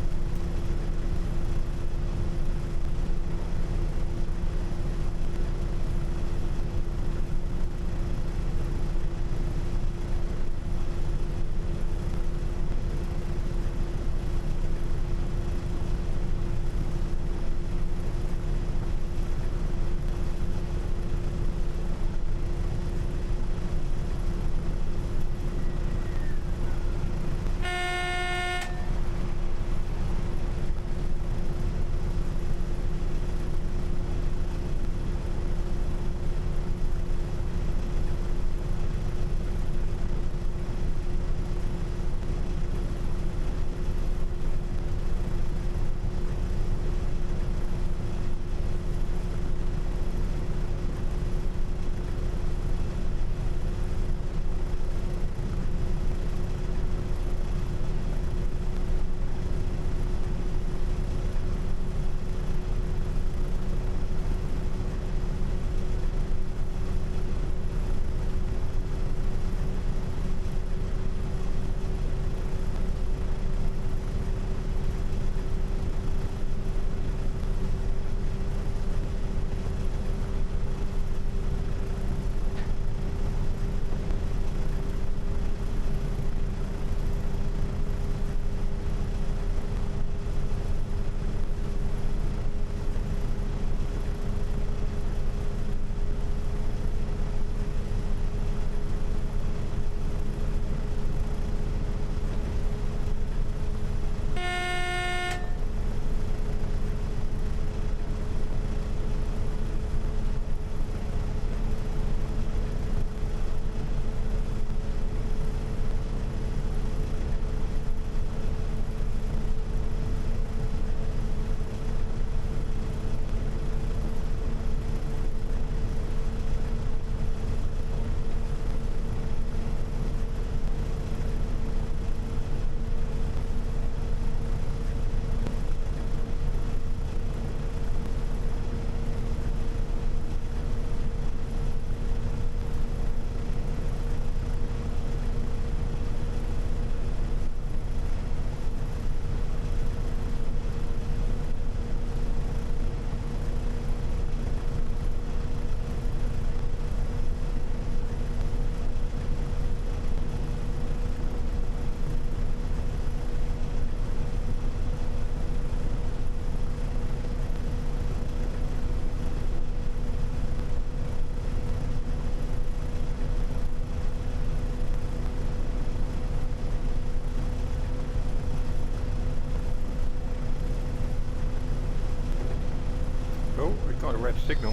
got a red signal.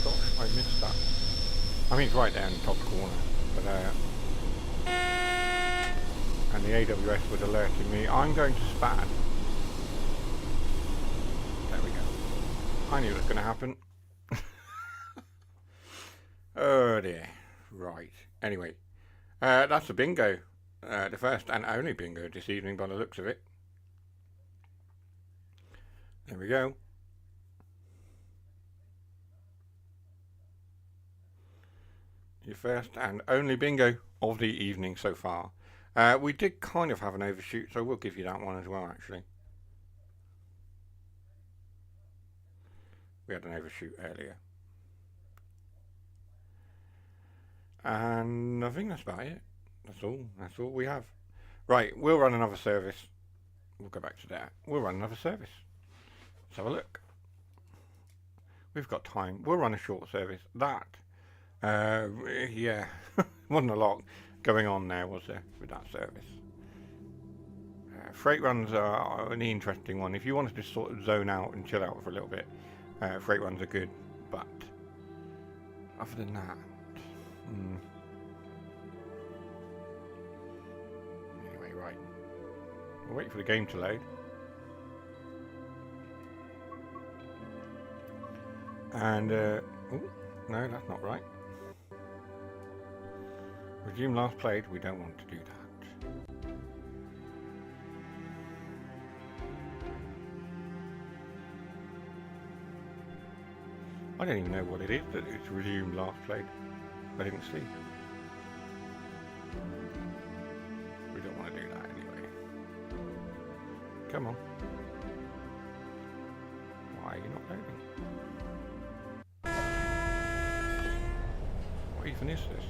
Gosh, I missed that. I mean, it's right there in the top corner. But, and the AWS was alerting me. I'm going to span. There we go. I knew it was going to happen. Oh dear. Right. Anyway, that's the bingo. The first and only bingo this evening by the looks of it. There we go. Your first and only bingo of the evening so far. We did kind of have an overshoot, so we'll give you that one as well, actually. We had an overshoot earlier. And I think that's about it. That's all we have. Right, we'll run another service. We'll go back to that. We'll run another service. Let's have a look. We've got time. We'll run a short service. That, yeah, wasn't a lot going on there, was there, with that service? Freight runs are an interesting one. If you want to just sort of zone out and chill out for a little bit, freight runs are good. But other than that, anyway, right. We'll wait for the game to load. And, oh, no, that's not right. Resume last played. We don't want to do that. I don't even know what it is that it's resumed last played. I didn't see. We don't want to do that anyway. Come on. Why are you not loading? What even is this?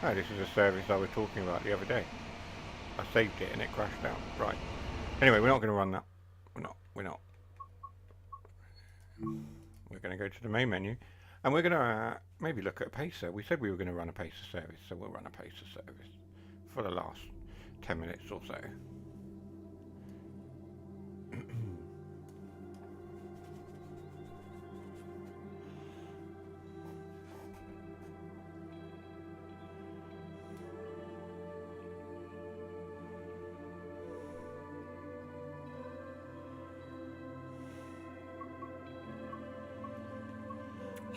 Oh, this is a service I was talking about the other day. I saved it and it crashed out. Right. Anyway, we're not going to run that. We're not. We're going to go to the main menu and we're going to maybe look at a pacer. We said we were going to run a pacer service, so we'll run a pacer service for the last 10 minutes or so.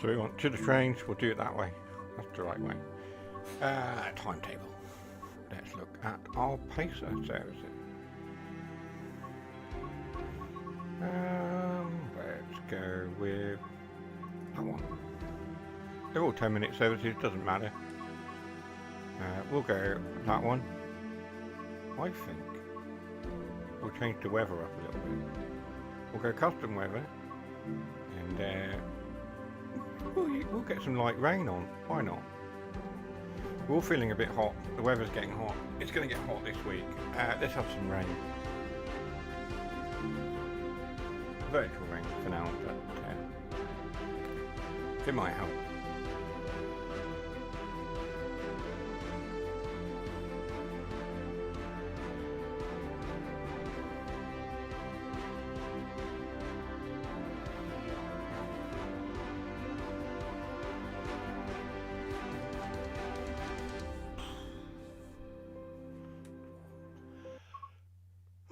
So we want to the trains, we'll do it that way. That's the right way. Timetable. Let's look at our pacer services. Let's go with that one. They're all 10-minute services, doesn't matter. We'll go that one. I think we'll change the weather up a little bit. We'll go custom weather and we'll get some light rain on. Why not? We're all feeling a bit hot. The weather's getting hot. It's going to get hot this week. Let's have some rain. Virtual rain for now, but it might help.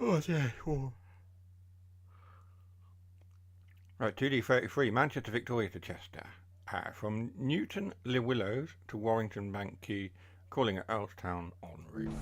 Oh, yeah, sure. Right, 2D33, Manchester Victoria to Chester. From Newton Le Willows to Warrington Bank Quay, calling at Earlstown en route.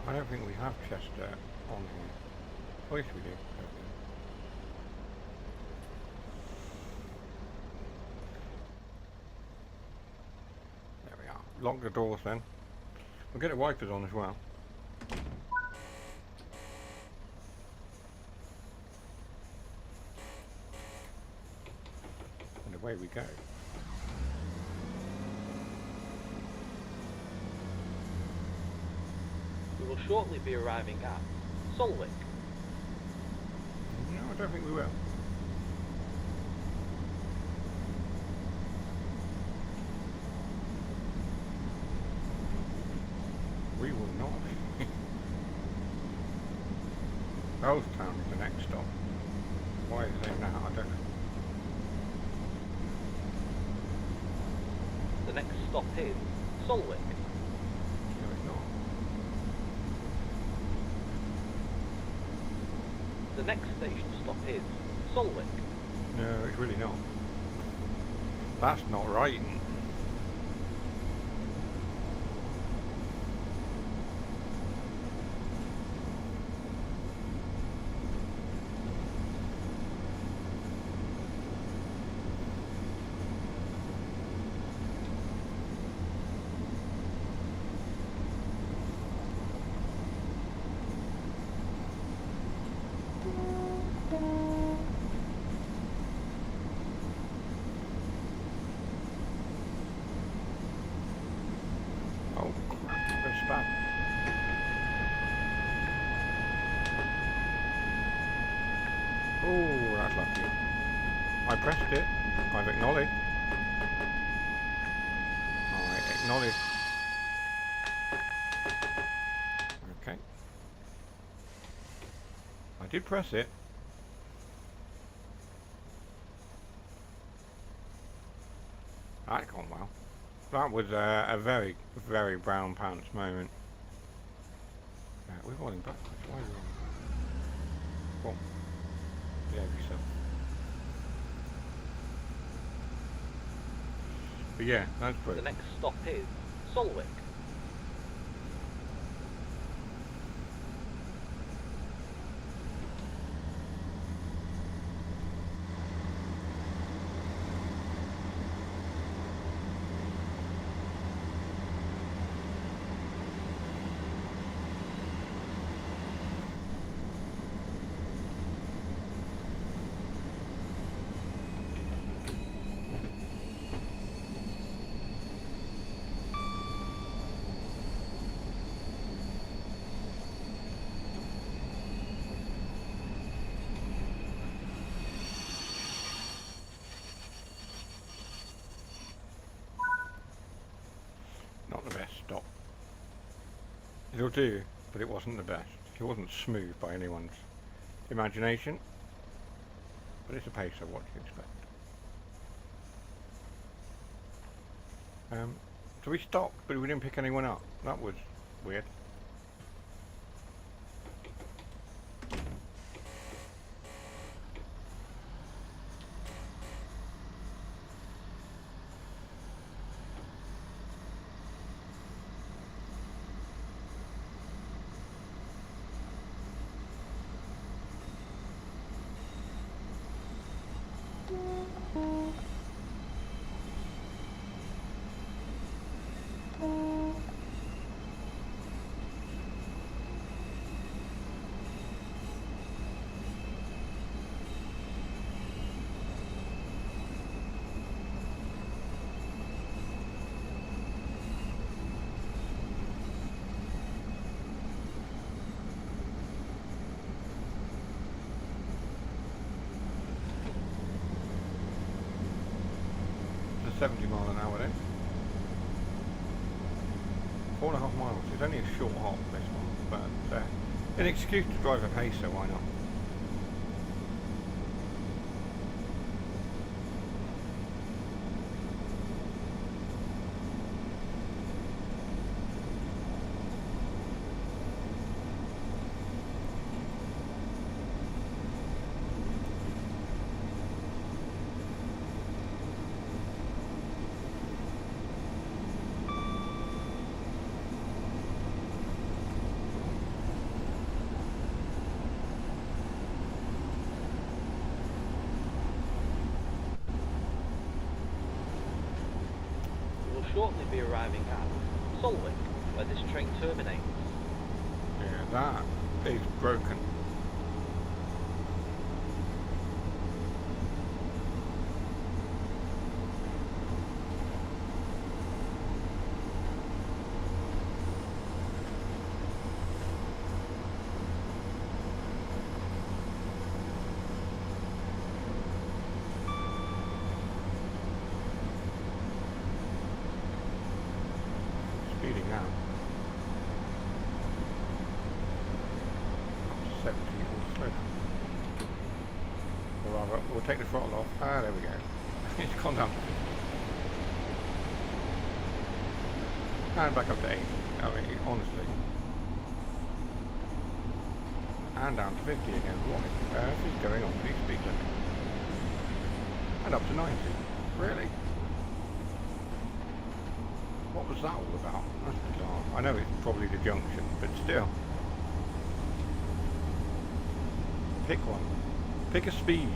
I don't think we have Chester on here. Oh yes we do. There we are. Lock the doors then. We'll get the wipers on as well. And away we go. We will shortly be arriving at Solwick. No, I don't think we will. We will not. Bellstown is the next stop. Why is it now? I don't know. The next stop is Solwick. No, it's not. The next station stop is Solwick. No, it's really not. That's not right. Oh, there's spam. Oh, that's lucky. I pressed it. I've acknowledged. I acknowledge. Okay. I did press it. That gone well. That was a very, very brown pants moment. We're rolling backwards. Why are we rolling? Well, behave yourself. But yeah, that's The brilliant. next stop is Solwick. Not the best stop. It'll do, but it wasn't the best. It wasn't smooth by anyone's imagination. But it's a pacer, what do you expect? So we stopped, but we didn't pick anyone up. That was weird. It's 70 mile an hour then. 4.5 miles. It's only a short hop this one, but an excuse to drive a pacer, why not? shortly be arriving at Solwick, where this train terminates. Yeah, that is broken. Speeding now. 70 or slow. Or rather, we'll take the throttle off. Ah, there we go. It's gone down to 50. And back up to 80. I mean, honestly. And down to 50 again. What on earth is going on with these speed limits? And up to 90. Really? What was that all about? That's bizarre. I know it's probably the junction, but still. Pick one. Pick a speed.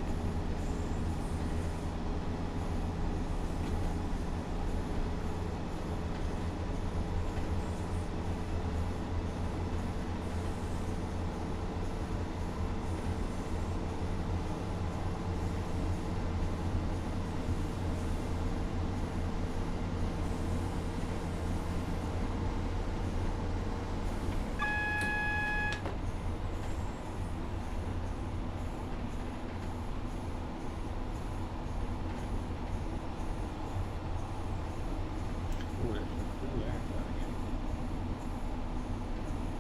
Ooh, there's some cool air going in.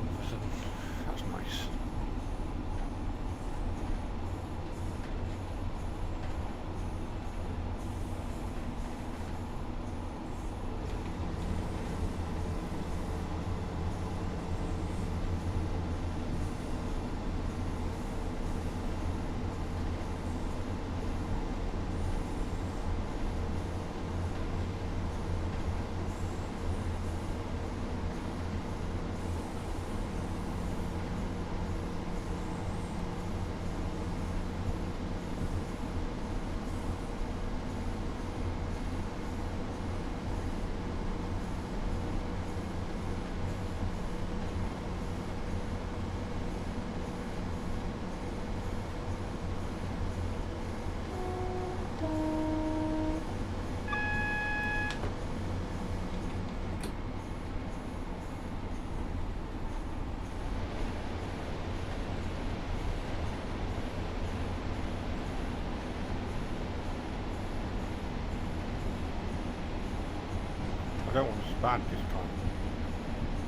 All of a sudden, that's nice. I don't want to span this time.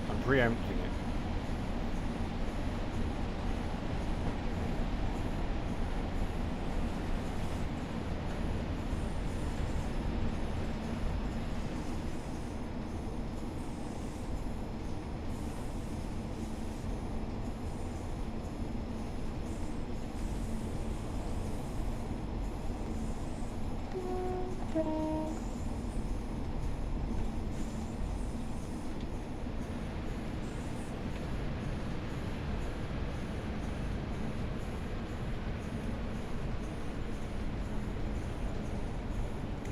I'm preempting it.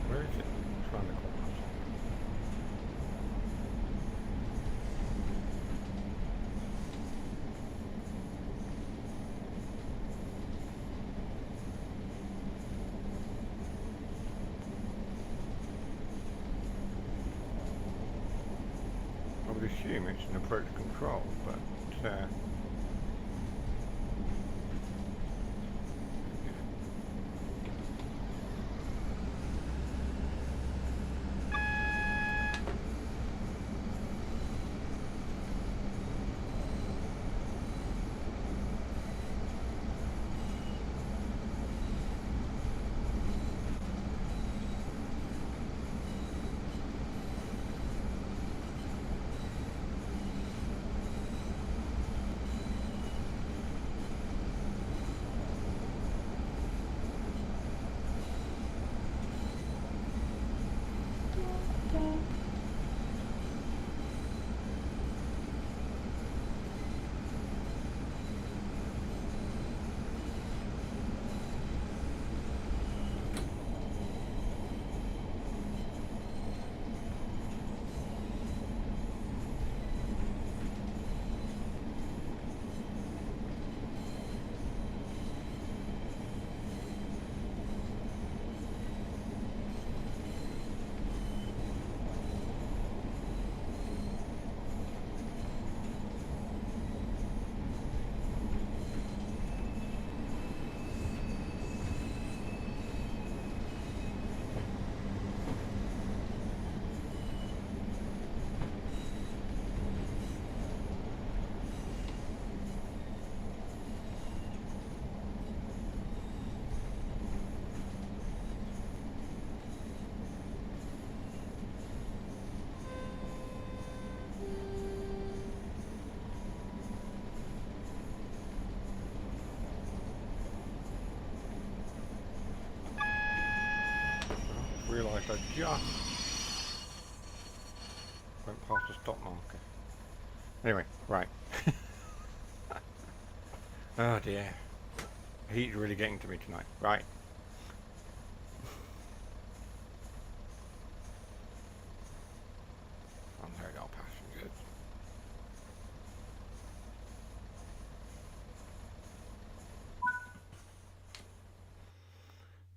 Where is it? It's around the corner. I would assume it's an approach control, but just went past the stop marker. Anyway, right. Oh dear. Heat's really getting to me tonight. Right. Unload our passengers.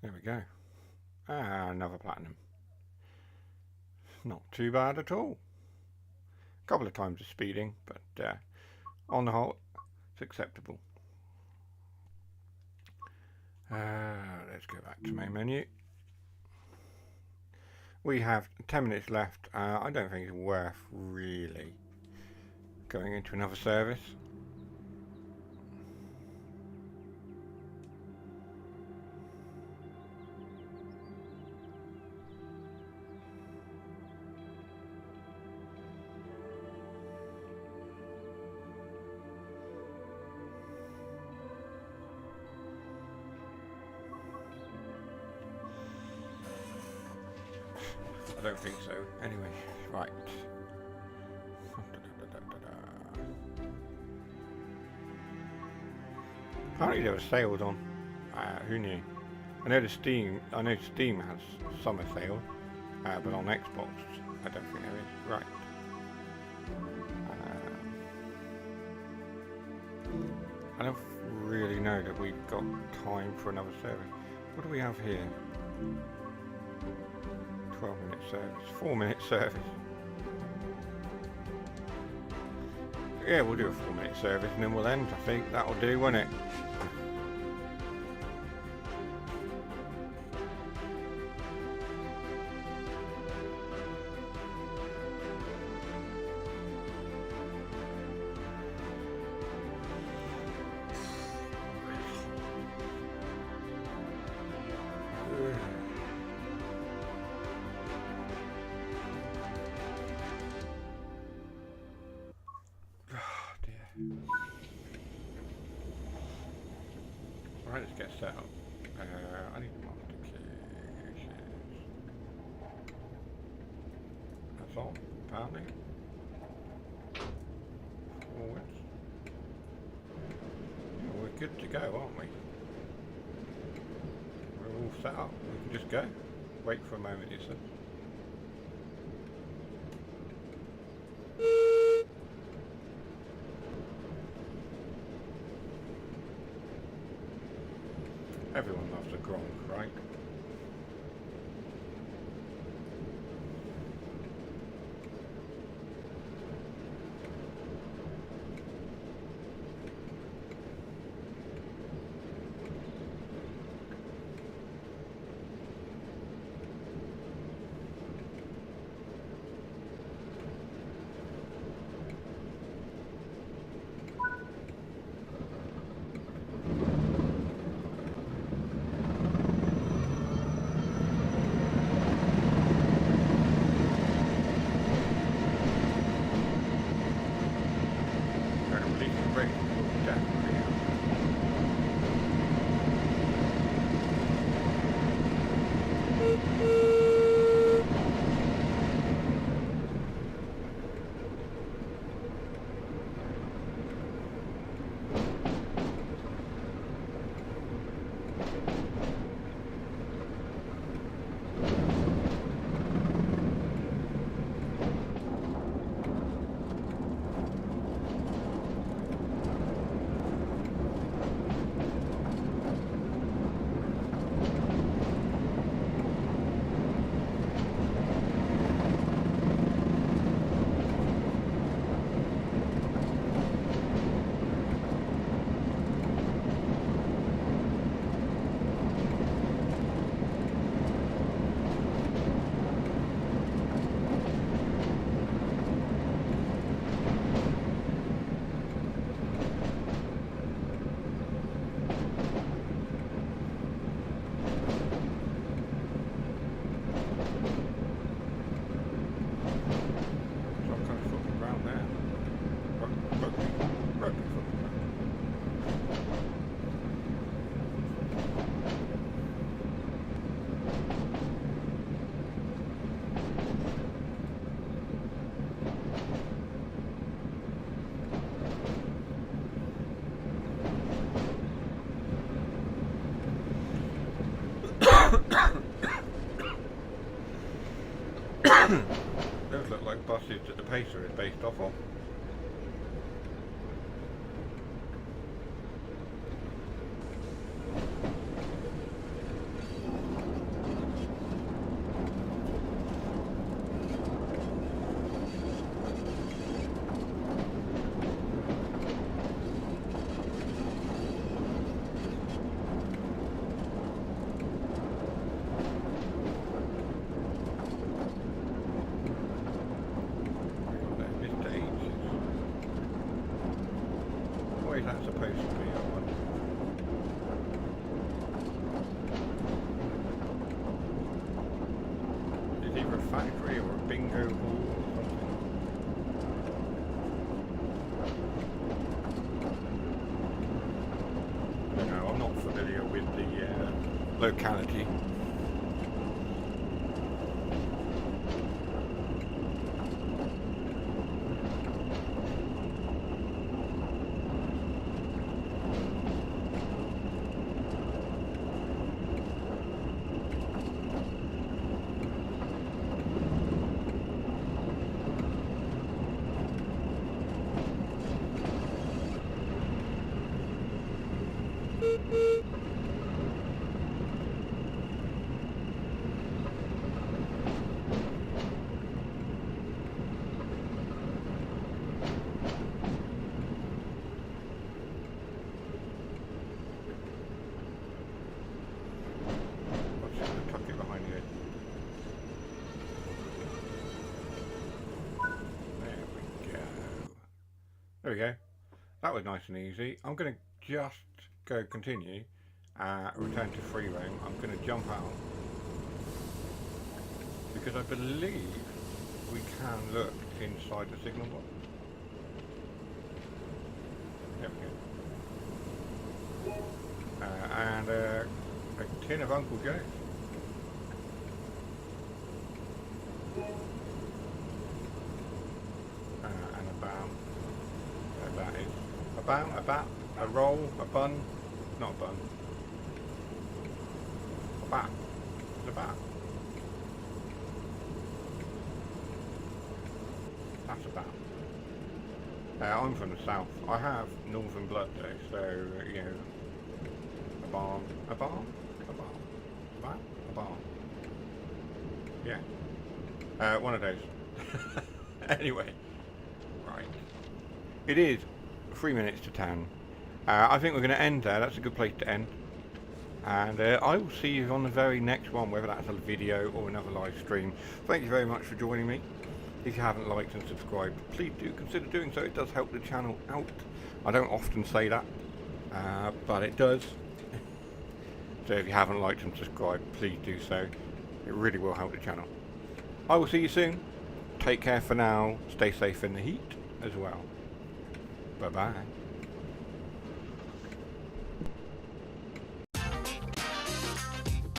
There we go. Ah, another platinum. Not too bad at all. A couple of times of speeding, but on the whole, it's acceptable. Let's go back to main menu. We have 10 minutes left. I don't think it's worth really going into another service. I don't think so. Anyway, right. Apparently there were sales on. Who knew? I know Steam has summer sale, but on Xbox, I don't think there is. Right. I don't really know that we've got time for another service. What do we have here? 12-minute service, 4-minute service. Yeah, we'll do a 4-minute service and then we'll end. I think that'll do, won't it? Right, let's get set up. I need the modifications. That's all, apparently. Forwards. Well, we're good to go, aren't we? We're all set up. We can just go. Wait for a moment, you said. Everyone loves a gronk, right? racer is based off of. What is that supposed to be? I wonder. It's either a factory or a bingo hall or something. I don't know, I'm not familiar with the locality. There we go. That was nice and easy. I'm going to just go continue, return to free roam. I'm going to jump out because I believe we can look inside the signal box. There we go. And a tin of Uncle Joe's. And a bam. That is a bam, a bat, a roll, a bun, not a bun, a bat, it's a bat, that's a bat. I'm from the south, I have northern blood though, so you know, a barn, a barn, a barn, a barn, a barn, yeah, one of those. Anyway, right. It is 3 minutes to 10. I think we're going to end there. That's a good place to end. And I will see you on the very next one, whether that's a video or another live stream. Thank you very much for joining me. If you haven't liked and subscribed, please do consider doing so. It does help the channel out. I don't often say that, but it does. So if you haven't liked and subscribed, please do so. It really will help the channel. I will see you soon. Take care for now. Stay safe in the heat as well. Bye-bye.